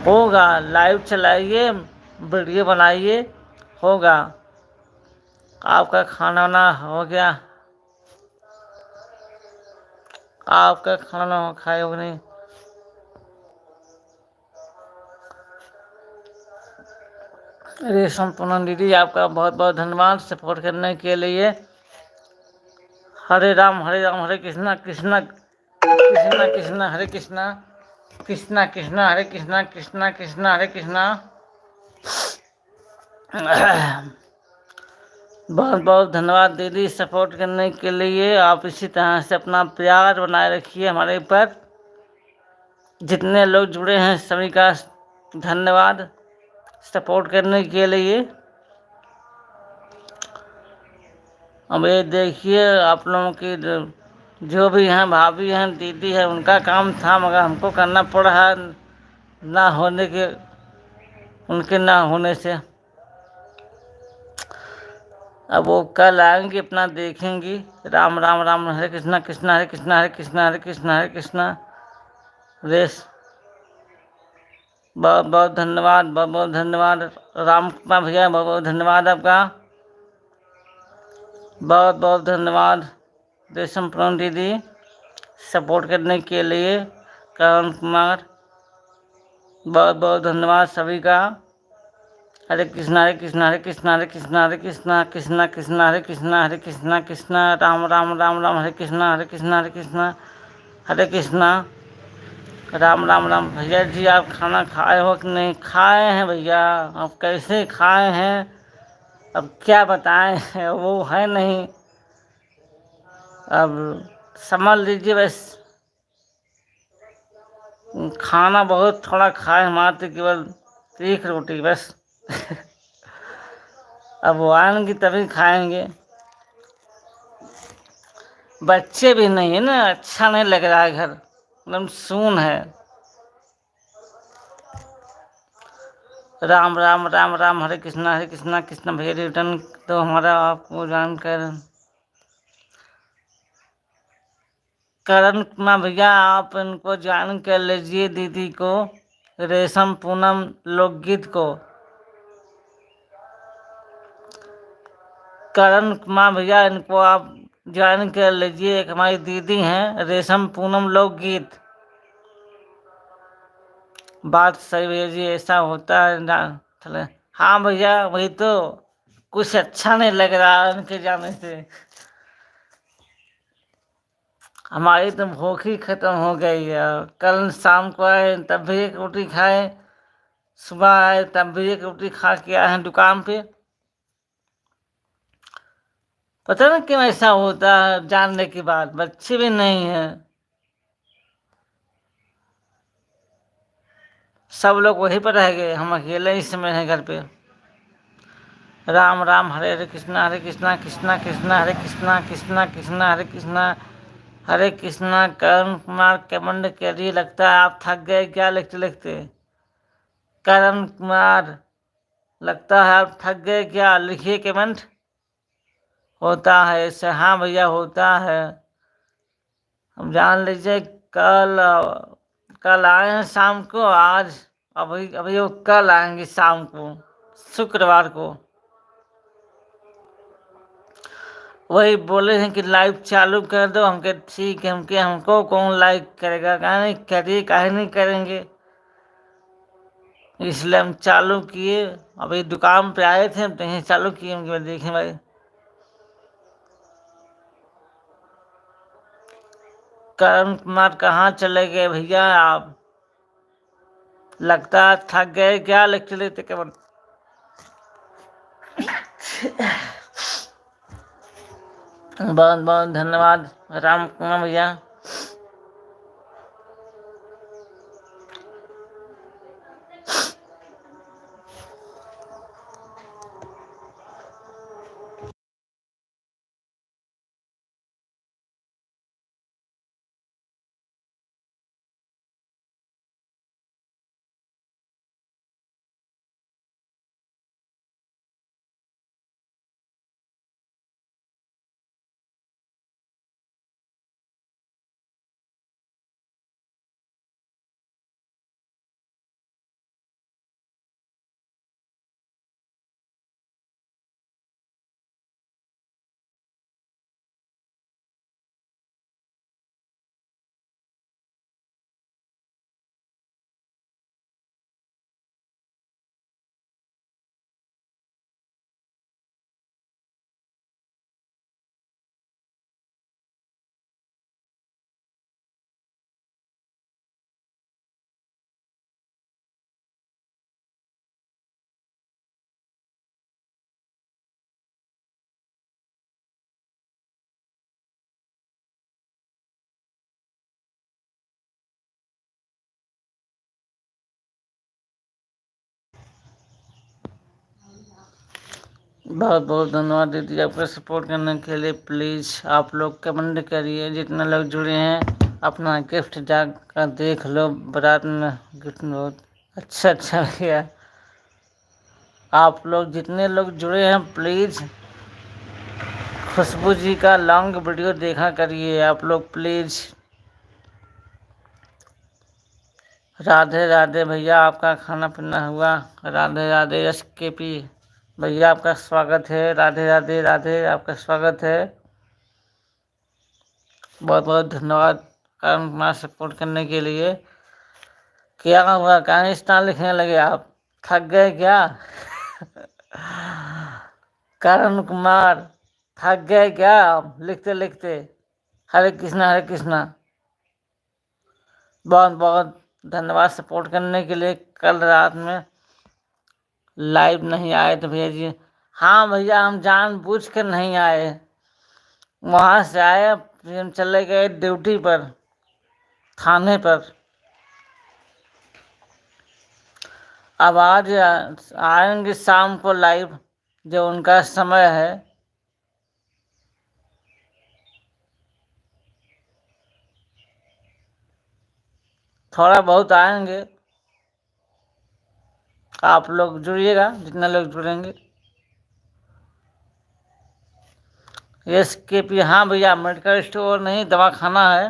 होगा। लाइव चलाइए, वीडियो बनाइए, होगा। आपका खाना वाना हो गया? आपका खाना खाए हो नहीं? रेशम पूनम दीदी, आपका बहुत बहुत धन्यवाद सपोर्ट करने के लिए। हरे राम हरे कृष्णा कृष्णा कृष्णा कृष्णा हरे कृष्णा कृष्णा कृष्णा हरे कृष्णा कृष्णा कृष्णा हरे कृष्णा। बहुत बहुत धन्यवाद दीदी सपोर्ट करने के लिए, आप इसी तरह से अपना प्यार बनाए रखिए हमारे ऊपर। जितने लोग जुड़े हैं सभी का धन्यवाद सपोर्ट करने के लिए। अब ये देखिए, आप लोगों की जो भी हैं, भाभी हैं, दीदी है, उनका काम था, मगर हमको करना पड़ रहा ना होने के, उनके ना होने से। अब वो कल आएंगी, अपना देखेंगी। राम राम राम, हरे कृष्णा कृष्णा हरे कृष्णा हरे कृष्णा हरे कृष्णा हरे कृष्णा। रेस बहुत बहुत धन्यवाद, बहुत बहुत धन्यवाद राम कुमार भैया, बहुत बहुत धन्यवाद आपका, बहुत बहुत धन्यवाद रेशम पूनम दीदी सपोर्ट करने के लिए। करण कुमार, बहुत बहुत धन्यवाद सभी का। हरे कृष्णा हरे कृष्णा हरे कृष्णा हरे कृष्णा हरे कृष्णा कृष्णा कृष्णा हरे कृष्णा हरे कृष्णा कृष्णा राम राम राम राम, हरे कृष्णा हरे कृष्णा हरे कृष्णा हरे कृष्णा राम राम राम। भैया जी, आप खाना खाए हो कि नहीं? खाए हैं भैया, आप कैसे खाए हैं अब क्या बताएं, वो है नहीं, अब समझ लीजिए बस। खाना बहुत थोड़ा खाए, हमारे केवल 1 रोटी बस। अब वो आएंगी तभी खाएंगे, बच्चे भी नहीं है ना, अच्छा नहीं लग रहा है, घर एकदम सून है। राम राम राम राम, हरे कृष्णा कृष्णा भैया रिटर्न तो हमारा आपको जानकर। करण कुमार भैया, आप इनको ज्वाइन कर लीजिए, दीदी को, रेशम पूनम लोकगीत को। करण कुमार भैया, इनको आप ज्वाइन कर लीजिए, एक हमारी दीदी हैं रेशम पूनम लोकगीत। बात सही भैया जी, ऐसा होता है ना, चले। हाँ भैया, वही तो, कुछ अच्छा नहीं लग रहा उनके जाने से, हमारी तो भूख ही खत्म हो गई है। कल शाम को आए तब भी 1 रोटी खाए, सुबह आए तब भी 1 रोटी खा के आए हैं दुकान पे। पता ना क्यों ऐसा होता है, जानने के बाद बच्चे भी नहीं है, सब लोग वहीं पर रह गए, हम अकेले इस समय हैं घर पे। राम राम, हरे हरे कृष्णा कृष्णा कृष्णा हरे कृष्णा कृष्णा कृष्णा हरे कृष्णा हरे कृष्णा। करण कुमार कमेंट करिए, लगता है आप थक गए क्या लिखते लिखते। करण कुमार, लगता है आप थक गए क्या, लिखिए कमेंट। होता है ऐसे, हाँ भैया होता है, हम जान लीजिए। कल कल आए हैं शाम को, आज अभी अभी वो कल आएंगे शाम को, शुक्रवार को। वही बोले हैं कि लाइव चालू कर दो। हम कहे ठीक है, हमको कौन लाइक करेगा, कहा नहीं करिए, काहे नहीं करेंगे। इसलिए हम चालू किए। अभी दुकान पे आए थे तो यहीं चालू किए, हम देखें भाई। करण कुमार कहाँ चले गए भैया आप? लगता है थक गए क्या लिखते लिखते केवल। बहुत बहुत धन्यवाद राम कुमार भैया। बहुत बहुत धन्यवाद दीदी आपका सपोर्ट करने के लिए। प्लीज़ आप लोग कमेंट करिए, जितने लोग जुड़े हैं अपना गिफ्ट जाकर देख लो। बारात में गिफ्ट बहुत अच्छा अच्छा गया। आप लोग जितने लोग जुड़े हैं प्लीज़ खुशबू जी का लॉन्ग वीडियो देखा करिए आप लोग प्लीज़। राधे राधे भैया, आपका खाना पीना हुआ? राधे राधे SKP भैया, आपका स्वागत है। राधे राधे राधे, आपका स्वागत है। बहुत बहुत धन्यवाद करण कुमार सपोर्ट करने के लिए। क्या हुआ, कहाँ इस तरह लिखने लगे आप? थक गए क्या? करण कुमार थक गए क्या आप लिखते लिखते? हरे कृष्णा हरे कृष्णा। बहुत बहुत धन्यवाद सपोर्ट करने के लिए। कल रात में लाइव नहीं आए तो भैया जी, हाँ भैया हम जानबूझ कर नहीं आए। वहाँ से आए फिर हम चले गए ड्यूटी पर, थाने पर। अब आज आएंगे शाम को लाइव, जो उनका समय है। थोड़ा बहुत आएंगे, आप लोग जुड़िएगा, जितने लोग जुड़ेंगे। SKP, हाँ भैया मेडिकल स्टोर नहीं, दवा खाना है।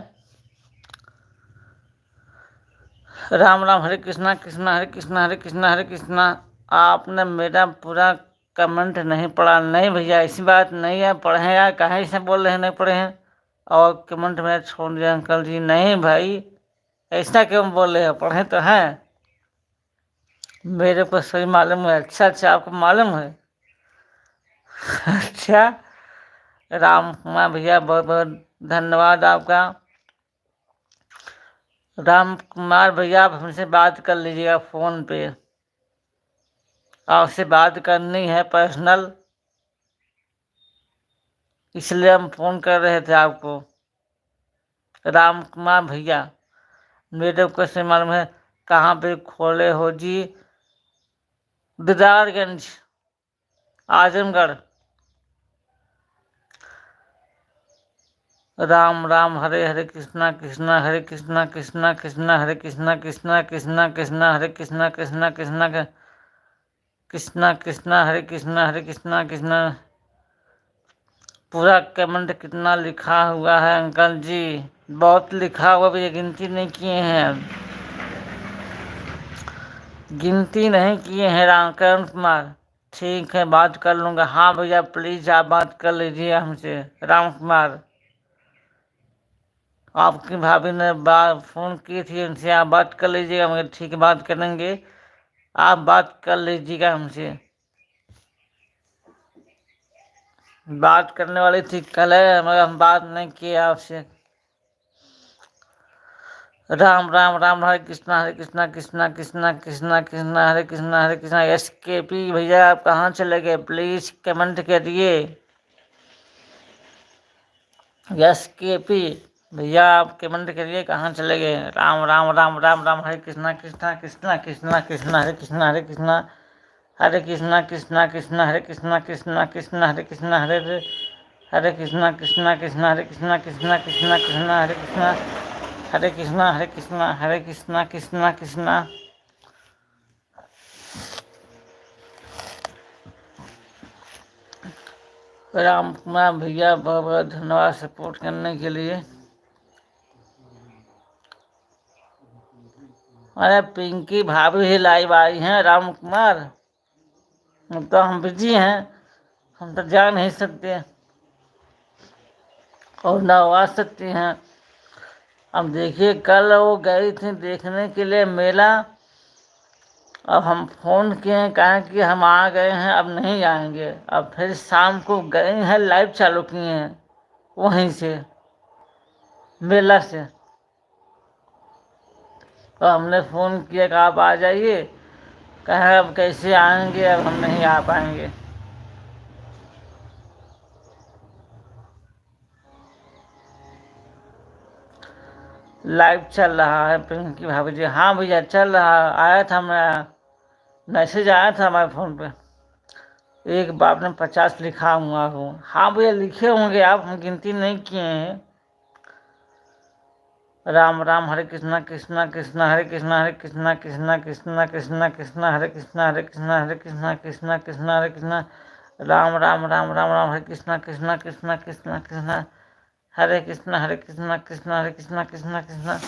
राम राम, हरे कृष्णा कृष्णा हरे कृष्णा हरे कृष्णा हरे कृष्णा। आपने मेरा पूरा कमेंट नहीं पढ़ा? नहीं भैया ऐसी बात नहीं है, पढ़े यार, कहीं से बोल रहे हैं नहीं पढ़े हैं और कमेंट में छोड़ दिया अंकल जी। नहीं भाई ऐसा क्यों बोल रहे हो, पढ़े तो हैं। मेरे को सही मालूम है। अच्छा अच्छा, आपको मालूम है? अच्छा, राम कुमार भैया बहुत बहुत धन्यवाद आपका। राम कुमार भैया आप हमसे बात कर लीजिएगा फ़ोन पे, आपसे बात करनी है पर्सनल, इसलिए हम फ़ोन कर रहे थे आपको। राम कुमार भैया, मेरे को कैसे मालूम है कहाँ पे खोले हो जी? दीदारगंज, आजमगढ़। राम राम, हरे हरे कृष्णा कृष्णा हरे कृष्णा कृष्णा कृष्णा हरे कृष्णा कृष्णा कृष्णा कृष्णा हरे कृष्णा कृष्णा कृष्णा कृष्णा कृष्णा हरे कृष्णा कृष्णा। पूरा कमेंट कितना लिखा हुआ है अंकल जी? बहुत लिखा हुआ भी, गिनती नहीं किए हैं, गिनती नहीं किए हैं। राम करण कुमार ठीक है, बात कर लूँगा। हाँ भैया, प्लीज़ आप बात कर लीजिए हमसे। राम कुमार, आपकी भाभी ने बात फ़ोन की थी, उनसे आप बात कर लीजिएगा। मगर ठीक है, बात करेंगे, आप बात कर लीजिएगा हमसे। बात करने वाली थी कल है, मगर हम बात नहीं किए आपसे। राम राम राम, हरे कृष्णा हरे कृष्णा कृष्णा कृष्णा कृष्णा कृष्णा हरे कृष्णा। SKP भैया, आप कहाँ चले गए? प्लीज कमेंट करिए। SKP भैया, आप कमेंट करिए, कहाँ चले गए? राम राम राम राम राम, हरे कृष्णा कृष्णा कृष्णा कृष्णा कृष्णा हरे कृष्णा हरे कृष्णा कृष्णा कृष्णा हरे कृष्णा कृष्णा कृष्णा हरे कृष्णा हरे कृष्णा कृष्णा कृष्णा हरे कृष्णा कृष्णा कृष्णा कृष्णा हरे कृष्णा हरे कृष्णा हरे कृष्णा कृष्णा कृष्णा। राम कुमार भैया, बहुत बहुत धन्यवाद सपोर्ट करने के लिए। अरे पिंकी भाभी ही लाइव आई हैं राम कुमार, तो हम बिजी हैं, हम तो जा नहीं सकते और ना आ सकती हैं। अब देखिए, कल वो गई थी देखने के लिए मेला, अब हम फ़ोन किए, कहें कि हम आ गए हैं, अब नहीं आएंगे। अब फिर शाम को गए हैं, लाइव चालू किए हैं वहीं से, मेला से। तो हमने फ़ोन किया कि आप आ जाइए, कहें अब कैसे आएंगे, अब हम नहीं आ पाएंगे। लाइव चल रहा है पिंकी भाभी जी। हाँ भैया, चल रहा, आया था, मैं मैसेज आया था हमारे फ़ोन पे। एक बाप ने 50 लिखा हुआ हो। हाँ भैया, लिखे होंगे आप, हम गिनती नहीं किए हैं। राम राम, हरे कृष्णा कृष्णा कृष्णा हरे कृष्णा कृष्णा कृष्णा कृष्णा कृष्णा हरे कृष्णा कृष्णा कृष्णा कृष्णा हरे कृष्णा। राम राम राम राम राम, हरे कृष्णा कृष्णा कृष्णा कृष्णा कृष्णा हरे कृष्णा कृष्णा कृष्णा कृष्णा।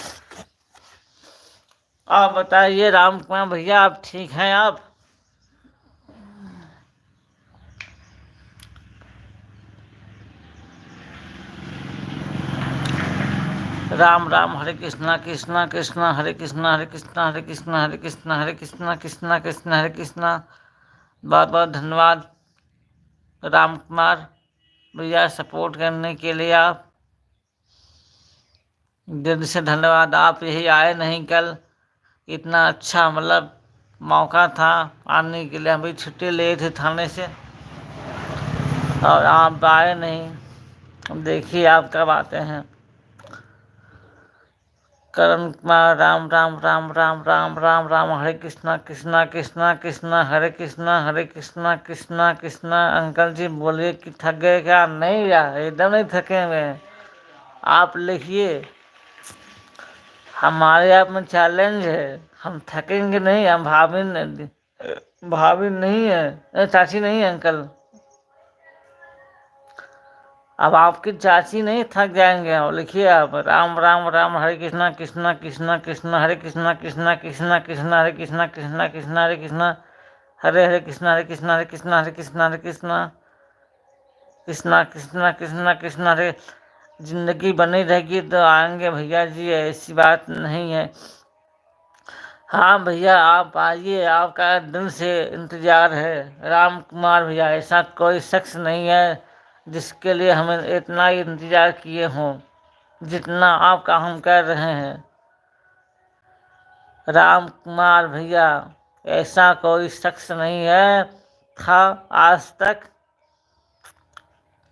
आप बताइए राम कुमार भैया, आप ठीक हैं? आप राम राम, हरे कृष्णा कृष्णा कृष्णा हरे कृष्णा हरे कृष्णा कृष्णा कृष्णा हरे कृष्णा। बहुत बहुत धन्यवाद राम कुमार भैया, सपोर्ट करने के लिए। आप दिल से धन्यवाद। आप यही आए नहीं कल, इतना अच्छा मतलब मौका था आने के लिए। हम भी छुट्टी लिए थे थाने से और आप आए नहीं। अब देखिए आप कब आते हैं। करण कुमार, राम राम राम राम राम राम राम, हरे कृष्णा कृष्णा कृष्णा कृष्णा हरे कृष्णा कृष्णा कृष्णा। अंकल जी बोलिए कि थक गए क्या? नहीं यार, एकदम नहीं थके हुए हैं। आप लिखिए, हमारे आप में चैलेंज है, हम थकेंगे नहीं। हम भाभी नहीं है, चाची नहीं है अंकल। अब आपकी चाची नहीं थक जाएंगे। और लिखिए आप, राम राम राम, हरे कृष्णा कृष्णा कृष्णा कृष्णा हरे कृष्णा कृष्णा हरे कृष्णा हरे कृष्णा हरे कृष्णा हरे कृष्णा हरे कृष्णा कृष्णा कृष्णा कृष्णा कृष्णा हरे। जिंदगी बनी रहेगी तो आएंगे भैया जी, ऐसी बात नहीं है। हाँ भैया, आप आइए, आपका दिल से इंतजार है। राम कुमार भैया, ऐसा कोई शख्स नहीं है जिसके लिए हमें इतना इंतजार किए हों जितना आपका हम कर रहे हैं। राम कुमार भैया, ऐसा कोई शख्स नहीं है था आज तक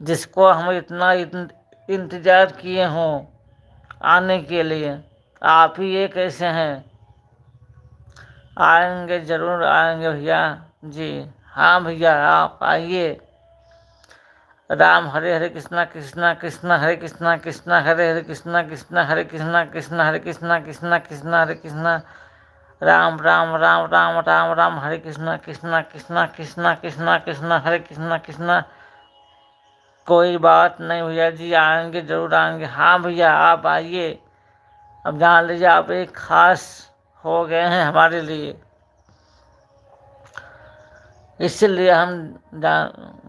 जिसको हम इतना इंतजार किए हों आने के लिए। आप ही एक ऐसे हैं। आएंगे, जरूर आएंगे भैया जी। हाँ भैया, आप आइए। राम, हरे हरे कृष्णा कृष्णा कृष्णा हरे कृष्णा हरे कृष्णा हरे कृष्णा हरे कृष्णा। राम राम राम राम राम राम, हरे कृष्णा कृष्णा कृष्णा कृष्णा कृष्णा कृष्णा हरे कृष्णा। कोई बात नहीं भैया जी, आएंगे, जरूर आएंगे। हाँ भैया, आप आइए। अब जान लीजिए, आप एक खास हो गए हैं हमारे लिए। इसीलिए हम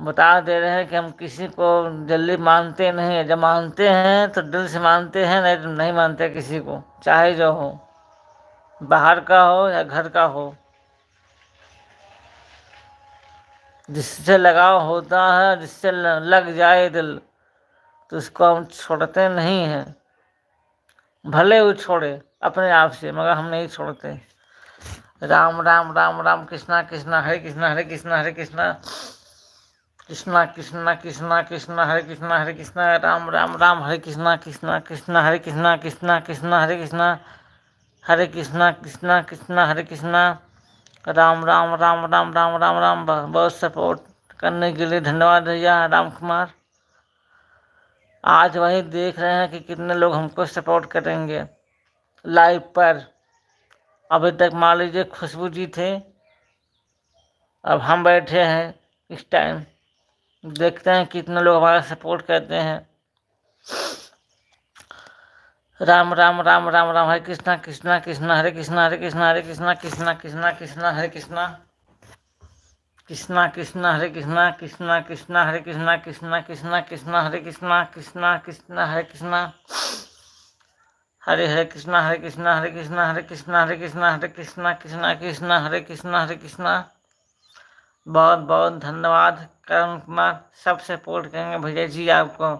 बता दे रहे हैं कि हम किसी को जल्दी मानते नहीं है। जब मानते हैं तो दिल से मानते हैं, नहीं तो नहीं मानते किसी को, चाहे जो हो, बाहर का हो या घर का हो। जिससे लगाव होता है, जिससे लग जाए दिल, तो उसको हम छोड़ते नहीं हैं। भले वो छोड़े अपने आप से, मगर हम नहीं छोड़ते। राम राम राम राम, कृष्णा कृष्णा हरे कृष्णा, हरे कृष्णा हरे कृष्णा, कृष्णा कृष्णा कृष्णा कृष्णा हरे कृष्णा, हरे कृष्णा, राम राम राम, हरे कृष्णा कृष्णा कृष्णा हरे कृष्णा, कृष्णा कृष्णा हरे कृष्णा, हरे कृष्णा कृष्णा कृष्णा हरे कृष्णा, राम राम राम राम राम राम राम। बहुत सपोर्ट करने के लिए धन्यवाद भैया राम कुमार। आज वही देख रहे हैं कि कितने लोग हमको सपोर्ट करेंगे लाइव पर। अभी तक मान लीजिए खुशबू जी थे, अब हम बैठे हैं इस टाइम। देखते हैं कितने लोग हमारा सपोर्ट करते हैं। राम राम राम राम राम, हरे कृष्णा कृष्णा कृष्णा हरे कृष्णा, हरे कृष्णा हरे कृष्णा, कृष्णा कृष्णा कृष्णा हरे कृष्णा, कृष्णा कृष्णा हरे कृष्णा, कृष्णा कृष्णा हरे कृष्णा, कृष्णा कृष्णा कृष्णा हरे कृष्णा, कृष्णा कृष्णा हरे कृष्णा, हरे हरे कृष्णा, हरे कृष्णा हरे कृष्णा, हरे कृष्णा हरे कृष्णा, हरे कृष्णा कृष्णा कृष्णा हरे कृष्णा, हरे कृष्णा। बहुत बहुत धन्यवाद करण कुमार, सब सपोर्ट करेंगे भैया जी आपको।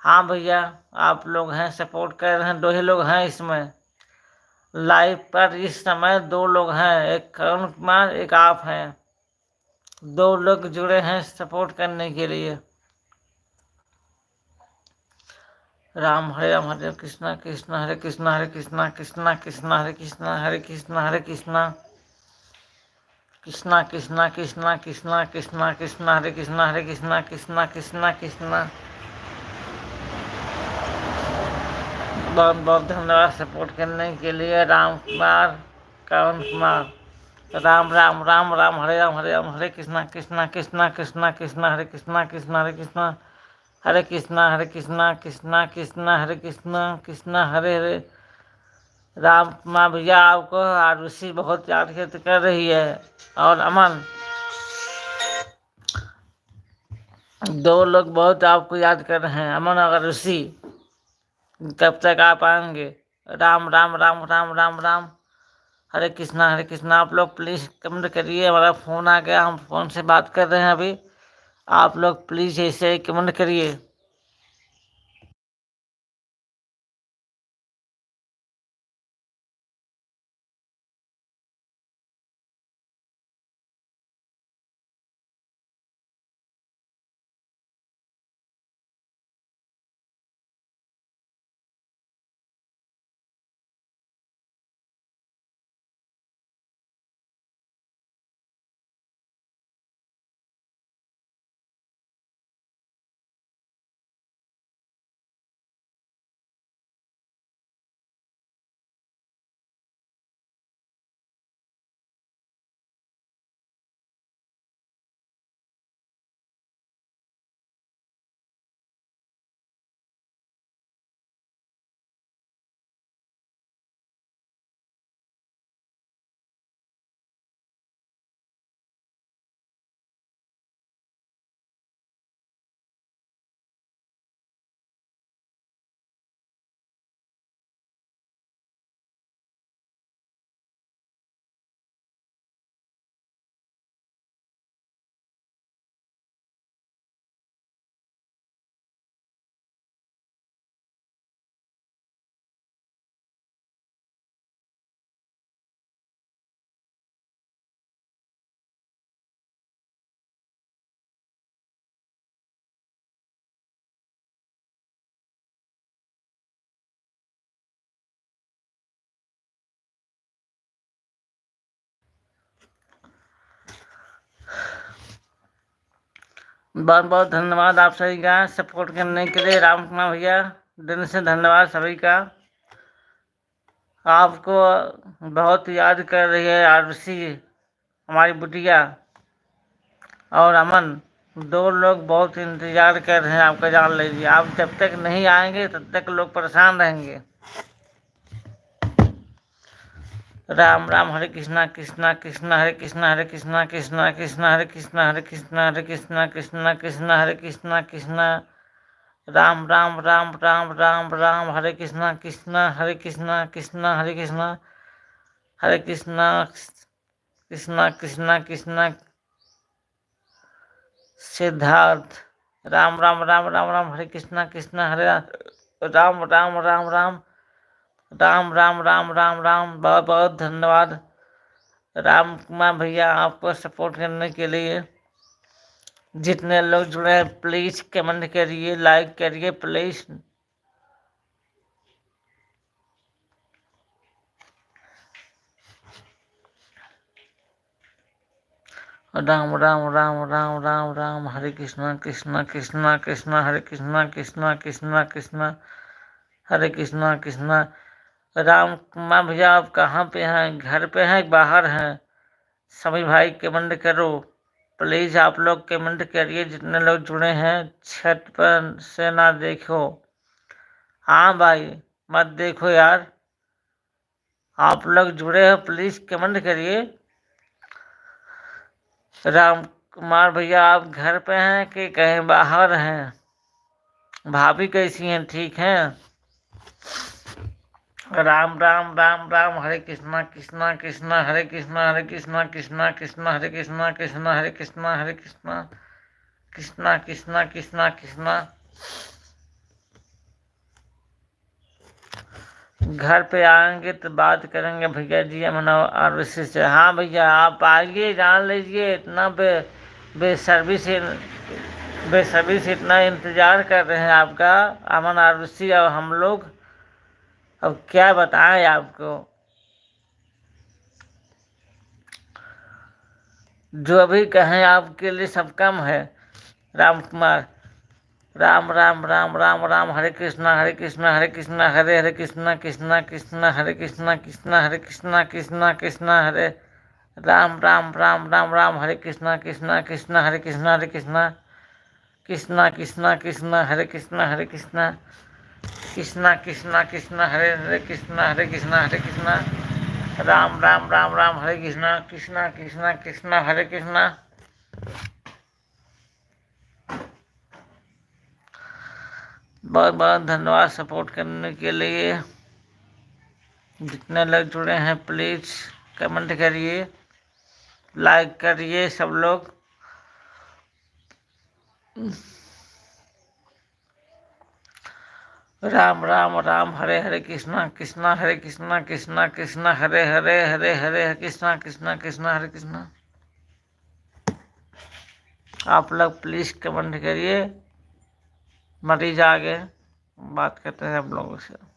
हाँ भैया, आप लोग हैं सपोर्ट कर रहे हैं, दो ही लोग हैं इसमें लाइव पर इस समय, दो लोग हैं, एक करण कुमार, एक आप हैं। दो लोग जुड़े हैं सपोर्ट करने के लिए। राम हरे कृष्णा कृष्णा हरे कृष्णा, हरे कृष्णा कृष्णा कृष्णा हरे कृष्णा, हरे कृष्णा हरे कृष्णा, कृष्णा कृष्णा कृष्णा कृष्णा कृष्णा कृष्णा हरे कृष्णा, हरे कृष्णा कृष्णा कृष्णा कृष्णा। बहुत बहुत धन्यवाद सपोर्ट करने के लिए राम कुमार, करण कुमार। राम राम राम राम, हरे राम हरे राम, हरे कृष्णा कृष्णा कृष्णा कृष्णा कृष्णा हरे कृष्णा, कृष्णा हरे कृष्णा, हरे कृष्णा हरे कृष्णा, कृष्णा कृष्णा हरे कृष्णा, कृष्णा हरे हरे। राम कुमार भैया आपको आरुषि बहुत याद कर रही है, और अमन, दो लोग बहुत आपको याद कर रहे हैं, अमन और आरुषि। कब तक आप आएंगे? राम राम राम राम राम राम, हरे कृष्णा हरे कृष्णा। आप लोग प्लीज़ कमेंट करिए, हमारा फ़ोन आ गया, हम फ़ोन से बात कर रहे हैं अभी। आप लोग प्लीज़ ऐसे कमेंट करिए। बहुत बहुत धन्यवाद आप सभी का सपोर्ट करने के लिए। राम कुमार भैया, दिल से धन्यवाद सभी का। आपको बहुत याद कर रही है आरुषि, हमारी बुटिया, और अमन। दो लोग बहुत इंतज़ार कर रहे हैं आपका, जान लीजिए। आप जब तक नहीं आएंगे तब तक लोग परेशान रहेंगे। राम राम, हरे कृष्णा कृष्णा कृष्णा हरे कृष्णा, हरे कृष्णा कृष्णा कृष्णा हरे कृष्णा, हरे कृष्णा हरे कृष्णा कृष्णा कृष्णा हरे कृष्णा कृष्णा, राम राम राम राम राम राम, हरे कृष्णा कृष्णा हरे कृष्णा कृष्णा हरे कृष्णा, हरे कृष्णा कृष्णा कृष्णा कृष्णा। सिद्धार्थ, राम राम राम राम राम, हरे कृष्णा कृष्णा हरे राम राम राम राम राम राम राम राम राम। बहुत बहुत धन्यवाद राम कुमार भैया, आपको सपोर्ट करने के लिए। जितने लोग जुड़े हैं प्लीज कमेंट करिए, लाइक करिए प्लीज। राम राम राम राम राम राम, हरे कृष्णा कृष्णा कृष्णा कृष्णा हरे कृष्णा कृष्णा कृष्णा कृष्णा हरे कृष्णा कृष्णा। राम कुमार भैया, आप कहाँ पे हैं? घर पे हैं, बाहर हैं? सभी भाई कमेंट करो प्लीज, आप लोग कमेंट करिए। जितने लोग जुड़े हैं छत पर से ना देखो। हाँ भाई, मत देखो यार, आप लोग जुड़े हो प्लीज कमेंट करिए। राम कुमार भैया, आप घर पे हैं कि कहीं बाहर हैं? भाभी कैसी हैं, ठीक हैं? राम राम राम राम, हरे कृष्णा कृष्णा कृष्णा हरे कृष्णा, हरे कृष्णा कृष्णा कृष्णा हरे कृष्णा कृष्णा हरे कृष्णा, हरे कृष्णा कृष्णा कृष्णा कृष्णा कृष्णा। घर पे आएंगे तो बात करेंगे भैया जी अमना और से। हाँ भैया, आप आइए, जान लीजिए। इतना बेसब्री से बेसब्री से इतना इंतजार कर रहे हैं आपका अमन आरुषि और हम लोग। अब क्या बताएं आपको, जो भी कहें आपके लिए सब कम है। राम कुमार, राम राम राम राम राम, हरे कृष्णा हरे कृष्णा हरे कृष्णा हरे हरे कृष्णा कृष्णा कृष्णा हरे कृष्णा कृष्णा हरे कृष्णा कृष्णा कृष्णा हरे राम राम राम राम राम, हरे कृष्णा कृष्णा कृष्णा हरे कृष्णा, हरे कृष्णा कृष्णा कृष्णा कृष्णा हरे कृष्णा, हरे कृष्णा कृष्णा कृष्णा कृष्णा हरे हरे कृष्णा, हरे कृष्णा हरे कृष्णा, राम राम राम राम, हरे कृष्णा कृष्णा कृष्णा कृष्णा हरे कृष्णा। बहुत बहुत धन्यवाद सपोर्ट करने के लिए। जितने लोग जुड़े हैं प्लीज कमेंट करिए, लाइक करिए सब लोग। राम राम राम, हरे हरे कृष्णा कृष्णा हरे कृष्णा कृष्णा कृष्णा हरे हरे हरे हरे कृष्णा कृष्णा कृष्णा हरे कृष्णा। आप लोग प्लीज कमेंट करिए, मरीज आगे बात करते हैं आप लोगों से।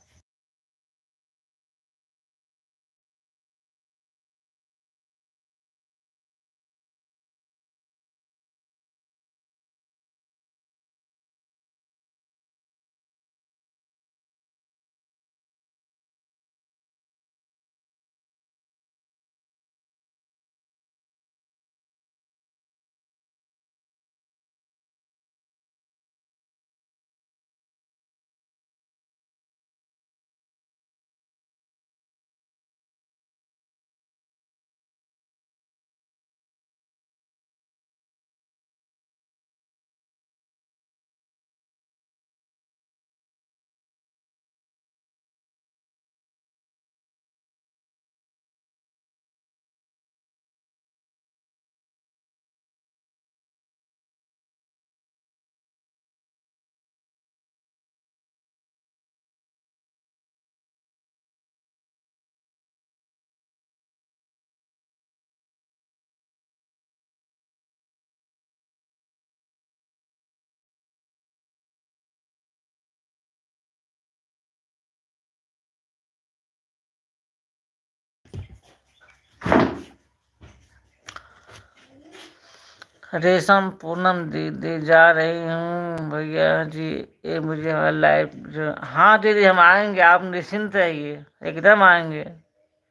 रेशम पूनम दीदी, जा रही हूँ भैया जी, ये मुझे लाइव जो। हाँ दीदी, हम आएंगे, आप निश्चिंत रहिए, एकदम आएंगे।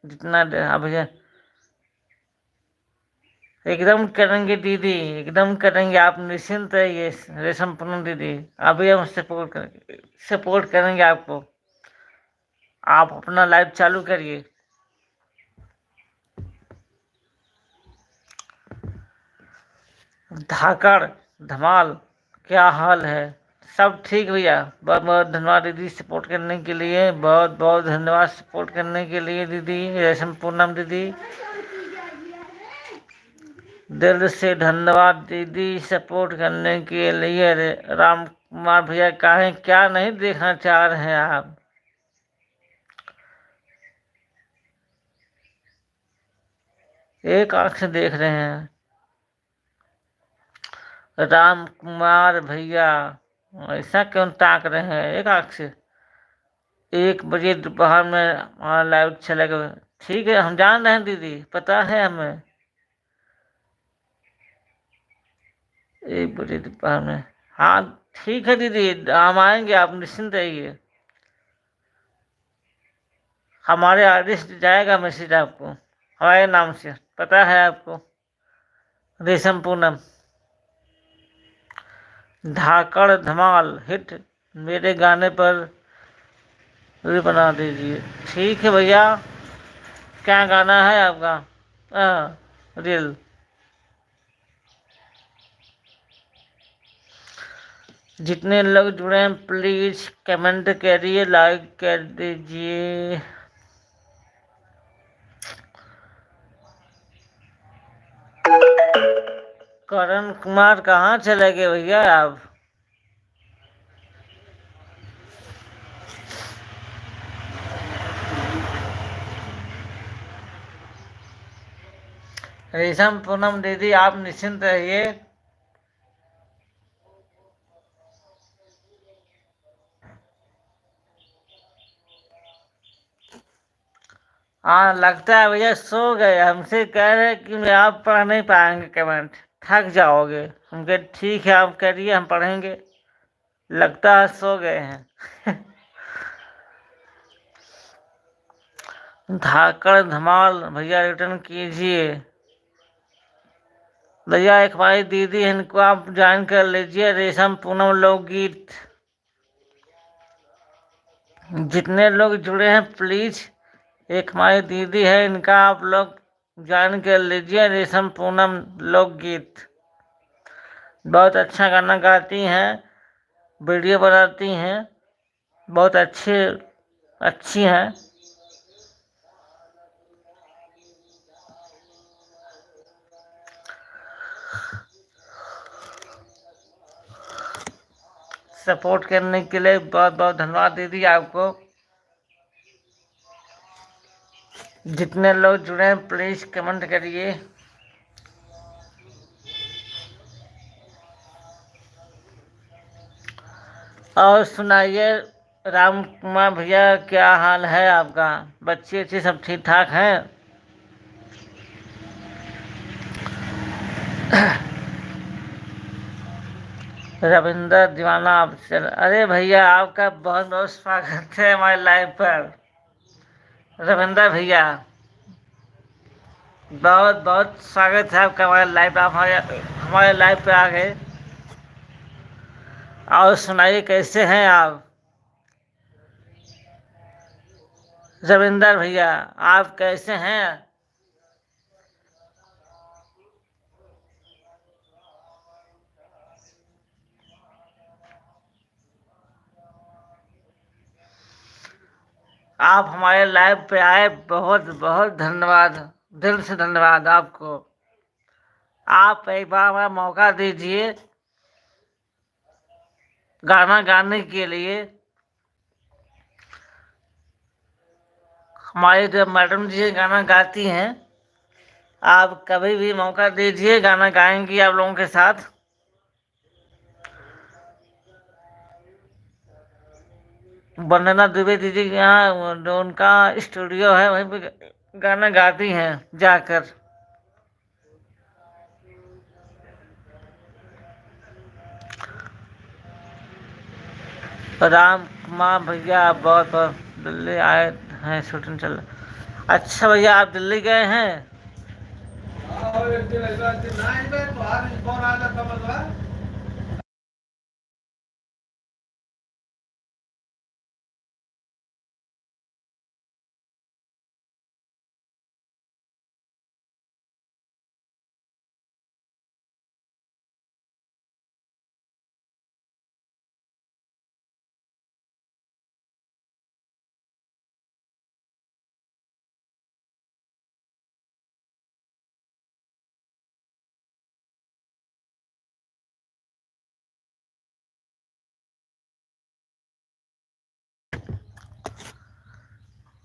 जितना अब भैया एकदम करेंगे दीदी, एकदम करेंगे, आप निश्चिंत रहिए। रेशम पूनम दीदी, अभी हम सपोर्ट करेंगे आपको। आप अपना लाइव चालू करिए। धाकड़ धमाल, क्या हाल है? सब ठीक भैया। बहुत बहुत धन्यवाद दीदी सपोर्ट करने के लिए, बहुत बहुत धन्यवाद सपोर्ट करने के लिए दीदी। रेशम पूनम दीदी, दिल से धन्यवाद दीदी सपोर्ट करने के लिए। राम कुमार भैया कहें क्या नहीं देखना चाह रहे हैं आप? एक आंख से देख रहे हैं। राम कुमार भैया ऐसा क्यों ताक रहे हैं एक आंख से? 1 बजे दोपहर में हमारा लाइव चलेगा। ठीक है, हम जान रहे हैं दीदी, पता है हमें। 1 बजे दोपहर में, हाँ ठीक है दीदी, हम आएंगे, आप निश्चिंत रहिए। हमारे आदेश जाएगा मैसेज आपको हमारे नाम से, पता है आपको। रेशम पूनम, धाकड़ धमाल हिट मेरे गाने पर भी बना दीजिए। ठीक है भैया, क्या गाना है आपका? रील। जितने लोग जुड़े हैं प्लीज कमेंट करिए, लाइक कर दीजिए। करण कुमार कहाँ चले गए भैया आप? रेशम पूनम दीदी आप निश्चिंत रहिए। हाँ लगता है भैया सो गए, हमसे कह रहे हैं कि आप पढ़ नहीं पाएंगे कमेंट, थक जाओगे। हम कहे ठीक है आप करिए, हम पढ़ेंगे। लगता है सो गए हैं। धाकड़ धमाल भैया रिटर्न कीजिए। भैया एक हमारी दीदी है, इनको आप ज्वाइन कर लीजिए। रेशम पूनम लोकगीत, जितने लोग जुड़े हैं प्लीज, एक हमारी दीदी है, इनका आप लोग ज्वाइन कर लीजिए। रेशम पूनम लोकगीत, बहुत अच्छा गाना गाती हैं, वीडियो बनाती हैं, बहुत अच्छी हैं। सपोर्ट करने के लिए बहुत बहुत धन्यवाद दीदी आपको। जितने लोग जुड़े हैं प्लीज कमेंट करिए। और सुनाइए राम कुमार भैया, क्या हाल है आपका? बच्चे अच्छे सब ठीक ठाक हैं? रविंदर दीवाना आप चल, अरे भैया आपका बहुत बहुत स्वागत है हमारे लाइव पर। रविंदर भैया बहुत बहुत स्वागत है आपका हमारे लाइव पर, आप हमारे लाइव पे आ गए। और सुनाइए कैसे हैं आप? रविंदर भैया आप कैसे हैं? आप हमारे लाइव पे आए, बहुत बहुत धन्यवाद, दिल से धन्यवाद आपको। आप एक बार हमारा मौका दीजिए गाना गाने के लिए। हमारी जो मैडम जी गाना गाती हैं, आप कभी भी मौका दीजिए, गाना गाएंगी आप लोगों के साथ। वंदना दुबे दीदी के यहाँ जो उनका स्टूडियो है वहीं पे गाना गाती हैं जाकर। राम कुमार भैया आप बहुत बहुत दिल्ली आए हैं, शूटिंग चल रहा। अच्छा भैया आप दिल्ली गए हैं?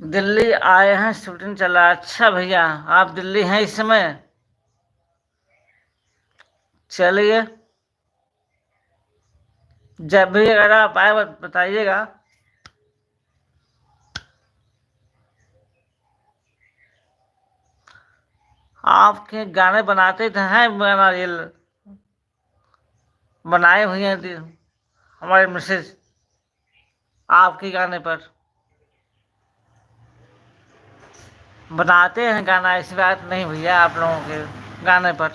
दिल्ली आए हैं, शूटिंग चला। अच्छा भैया, आप दिल्ली हैं इस समय? चलिए, जब भी अगर आप आए बताइएगा। आपके गाने बनाते थे हैं, गाना रील बनाए हुए हैं हमारे मिसेज आपके गाने पर बनाते हैं गाना। ऐसी बात नहीं भैया, आप लोगों के गाने पर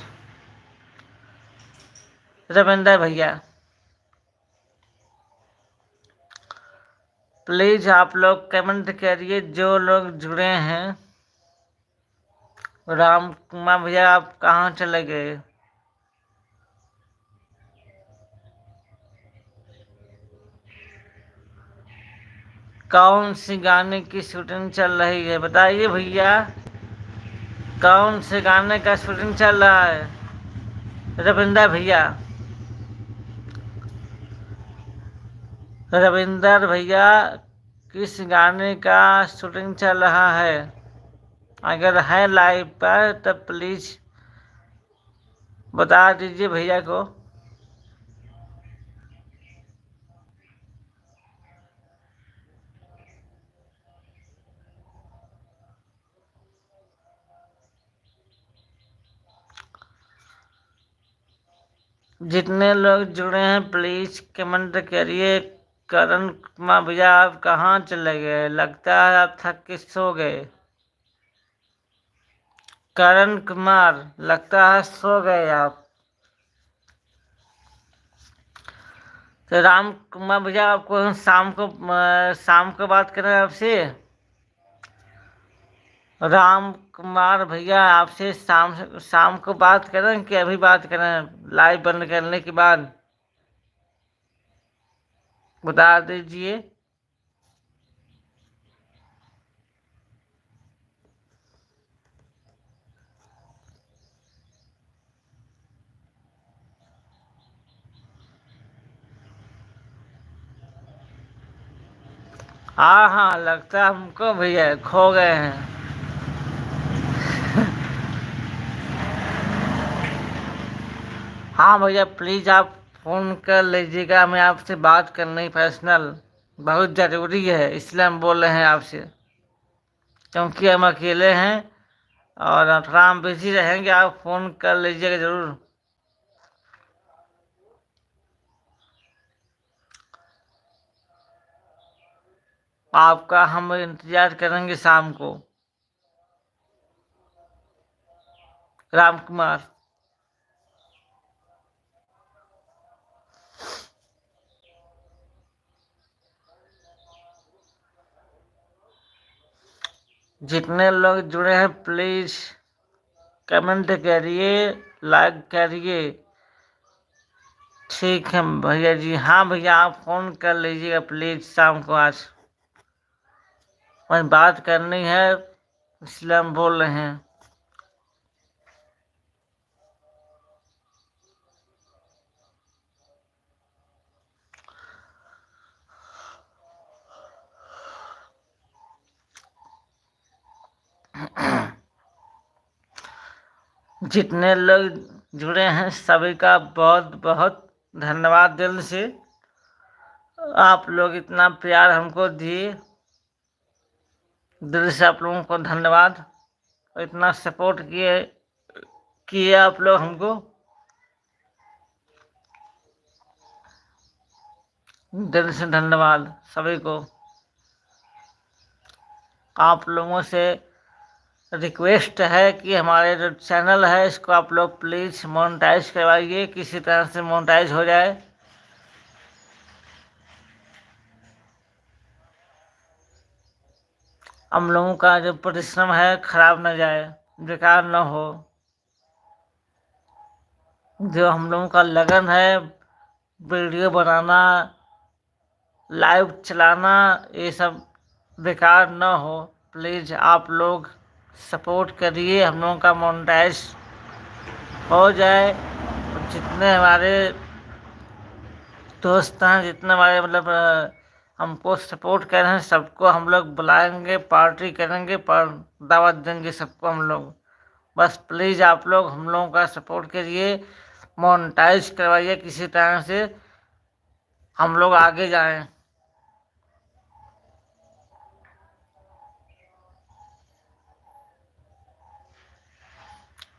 रविंदर भैया, प्लीज आप लोग कमेंट करिए जो लोग जुड़े हैं। राम कुमार भैया, आप कहाँ चले गए? कौन सी गाने की शूटिंग चल रही है बताइए भैया, कौन से गाने का शूटिंग चल रहा है रविंदर भैया? रविंदर भैया, किस गाने का शूटिंग चल रहा है? अगर है लाइव पर तो प्लीज बता दीजिए भैया को। जितने लोग जुड़े हैं प्लीज कमेंट करिए। करण कुमार भैया, आप कहाँ चले गए? लगता है आप थक के सो गए। करण कुमार, लगता है सो गए आप। तो राम कुमार भैया, आपको हम शाम को बात करें आपसे। राम कुमार भैया, आपसे शाम को बात करें कि अभी बात करें लाइव बंद करने के बाद? बता दीजिए। हाँ हाँ, लगता है हमको भैया खो गए हैं। हाँ भैया, प्लीज आप फोन कर लीजिएगा, हमें आपसे बात करनी पर्सनल बहुत ज़रूरी है, इसलिए हम बोल रहे हैं आपसे, क्योंकि हम अकेले हैं और थोड़ा हम बिजी रहेंगे। आप फोन कर लीजिएगा ज़रूर। आपका हम इंतजार करेंगे शाम को। राम कुमार, जितने लोग जुड़े हैं प्लीज कमेंट करिए, लाइक करिए। ठीक है भैया जी। हाँ भैया, आप फोन कर लीजिएगा प्लीज शाम को। आज हमें बात करनी है, इसलिए हम बोल रहे हैं। जितने लोग जुड़े हैं सभी का बहुत बहुत धन्यवाद दिल से। आप लोग इतना प्यार हमको दिए, दिल से आप लोगों को धन्यवाद। और इतना सपोर्ट किए किए आप लोग हमको, दिल से धन्यवाद सभी को। आप लोगों से रिक्वेस्ट है कि हमारे जो चैनल है इसको आप लोग प्लीज़ मोनेटाइज करवाइए, किसी तरह से मोनेटाइज हो जाए। हम लोगों का जो परिश्रम है खराब न जाए, बेकार न हो। जो हम लोगों का लगन है वीडियो बनाना, लाइव चलाना, ये सब बेकार न हो। प्लीज़ आप लोग सपोर्ट करिए, हम लोगों का मोनेटाइज हो जाए। जितने हमारे दोस्त हैं, जितने हमारे मतलब हमको सपोर्ट कर रहे हैं, सबको हम लोग बुलाएंगे, पार्टी करेंगे, पर दावत देंगे सबको हम लोग। बस प्लीज़ आप लोग हम लोगों का सपोर्ट करिए, मोनेटाइज करवाइए किसी तरह से, हम लोग आगे जाएं।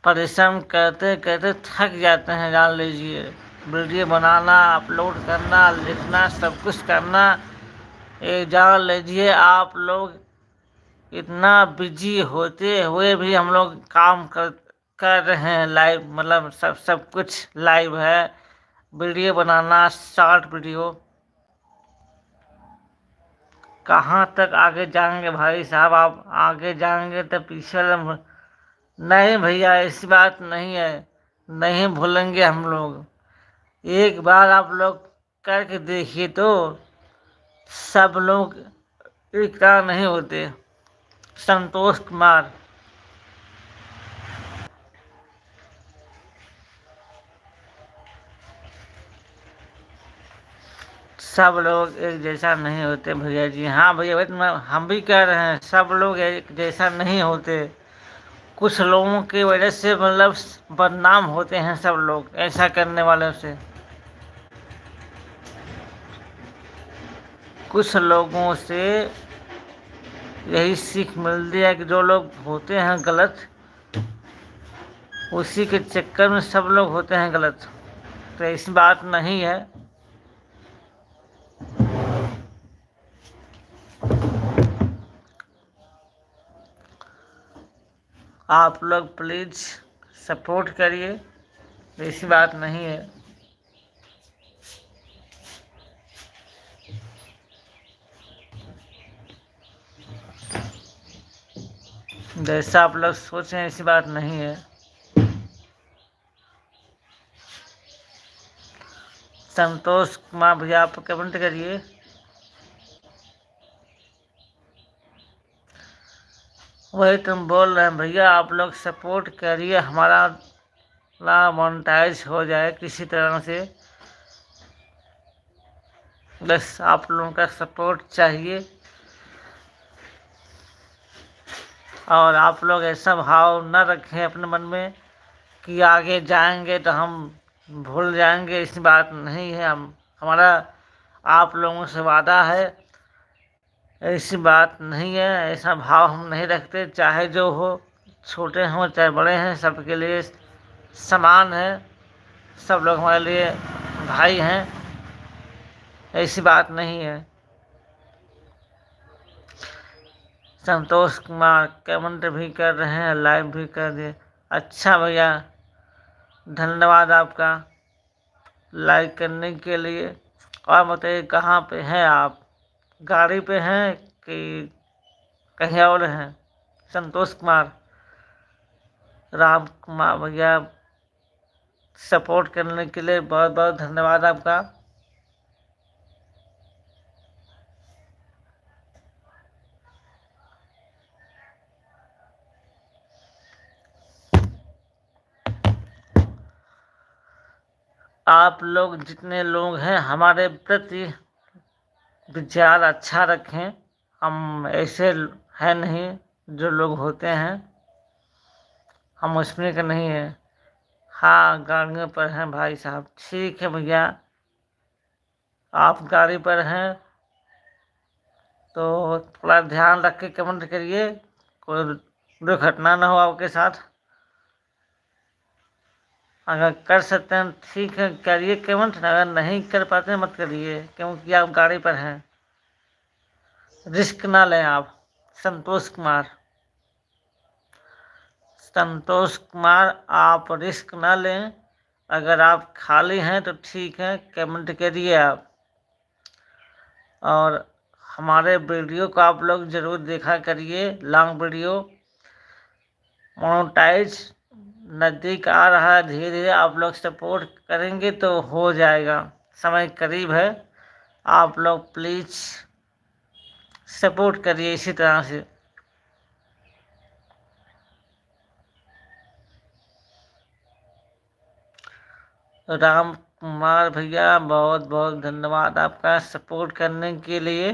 परिश्रम करते करते थक जाते हैं, जान लीजिए। वीडियो बनाना, अपलोड करना, लिखना, सब कुछ करना, ये जान लीजिए आप लोग इतना बिजी होते हुए भी हम लोग काम कर रहे हैं लाइव, मतलब सब कुछ लाइव है। वीडियो बनाना, शॉर्ट वीडियो, कहाँ तक आगे जाएंगे भाई साहब? आप आगे जाएंगे तो पीछे नहीं भैया, ऐसी बात नहीं है, नहीं भूलेंगे हम लोग। एक बार आप लोग करके देखिए तो सब लोग एक तरह नहीं होते। संतोष कुमार। सब लोग एक जैसा नहीं होते भैया जी। हाँ भैया, वही तो हम भी कह रहे हैं, सब लोग एक जैसा नहीं होते। कुछ लोगों की वजह से मतलब बदनाम होते हैं सब लोग, ऐसा करने वालों से। कुछ लोगों से यही सीख मिलती है कि जो लोग होते हैं गलत, उसी के चक्कर में सब लोग होते हैं गलत। तो ऐसी बात नहीं है। आप लोग प्लीज़ सपोर्ट करिए, ऐसी बात नहीं है। जैसा आप लोग सोचें ऐसी बात नहीं है। संतोष कुमार भैया, आप कमेंट करिए। वही तुम बोल रहे हैं भैया, आप लोग सपोर्ट करिए, हमारा ना मोनेटाइज हो जाए किसी तरह से। बस आप लोगों का सपोर्ट चाहिए। और आप लोग ऐसा भाव न रखें अपने मन में कि आगे जाएंगे तो हम भूल जाएंगे, ऐसी बात नहीं है। हमारा आप लोगों से वादा है, ऐसी बात नहीं है, ऐसा भाव हम नहीं रखते। चाहे जो हो, छोटे हों चाहे बड़े हैं, सबके लिए समान है। सब लोग हमारे लिए भाई हैं, ऐसी बात नहीं है। संतोष कुमार कमेंट भी कर रहे हैं, लाइव भी कर दिए। अच्छा भैया, धन्यवाद आपका लाइक करने के लिए। और बताइए कहाँ पे हैं आप? गाड़ी पे हैं कि कहीं और हैं? संतोष कुमार, राम कुमार भैया, सपोर्ट करने के लिए बहुत बहुत धन्यवाद आपका। आप लोग जितने लोग हैं हमारे प्रति विचार अच्छा रखें। हम ऐसे हैं नहीं जो लोग होते हैं, हम उसमें का नहीं है। हाँ, गाड़ियों पर हैं भाई साहब। ठीक है भैया, आप गाड़ी पर हैं तो थोड़ा ध्यान रख के कमेंट करिए, कोई दुर्घटना ना हो आपके साथ। अगर कर सकते हैं ठीक है, करिए कमेंट, अगर नहीं कर पाते हैं मत करिए, क्योंकि आप गाड़ी पर हैं। रिस्क ना लें आप। संतोष कुमार, संतोष कुमार, आप रिस्क ना लें। अगर आप खाली हैं तो ठीक है, कमेंट करिए आप। और हमारे वीडियो को आप लोग ज़रूर देखा करिए, लॉन्ग वीडियो। मोनेटाइज नज़दीक आ रहा है, धीरे धीरे आप लोग सपोर्ट करेंगे तो हो जाएगा, समय करीब है। आप लोग प्लीज़ सपोर्ट करिए इसी तरह से। राम कुमार भैया, बहुत बहुत धन्यवाद आपका सपोर्ट करने के लिए।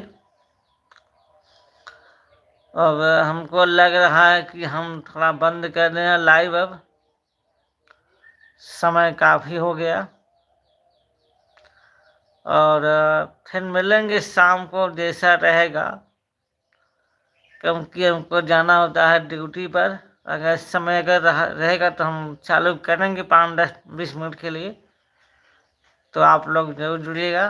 अब हमको लग रहा है कि हम थोड़ा बंद कर दें लाइव, अब समय काफ़ी हो गया। और फिर मिलेंगे शाम को जैसा रहेगा, क्योंकि हमको जाना होता है ड्यूटी पर। अगर समय अगर रहेगा तो हम चालू करेंगे 5-10-20 मिनट के लिए, तो आप लोग जरूर जुड़िएगा।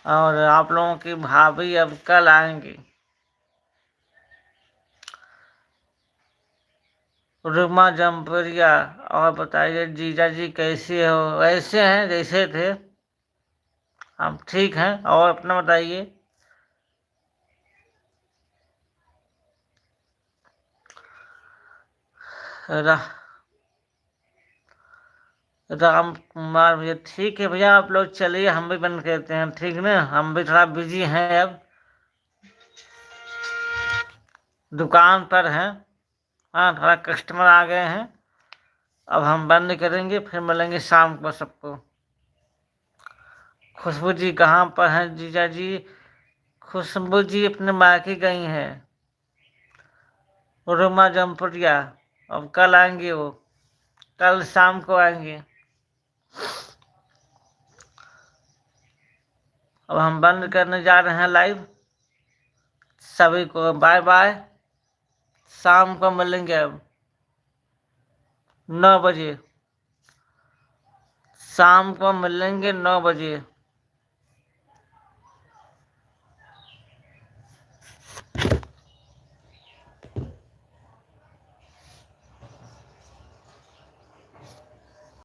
और आप लोगों की भाभी अब कल आएंगी। रुमा जमपुरिया, और बताइए जीजा जी कैसे हो? ऐसे हैं जैसे थे, हम ठीक हैं। और अपना बताइए। राम कुमार भैया, ठीक है भैया, आप लोग चलिए, हम भी बंद करते हैं, ठीक ना? हम भी थोड़ा बिजी हैं, अब दुकान पर हैं। हाँ, थोड़ा कस्टमर आ गए हैं। अब हम बंद करेंगे, फिर मिलेंगे शाम को सबको। खुशबू जी कहाँ पर हैं जीजा जी? खुशबू जी अपने मायके गई हैं। रुमा जमपुरिया अब कल आएंगे, वो कल शाम को आएंगे। अब हम बंद करने जा रहे हैं लाइव। सभी को बाय बाय। शाम को मिलेंगे अब 9 बजे। शाम को मिलेंगे 9 बजे।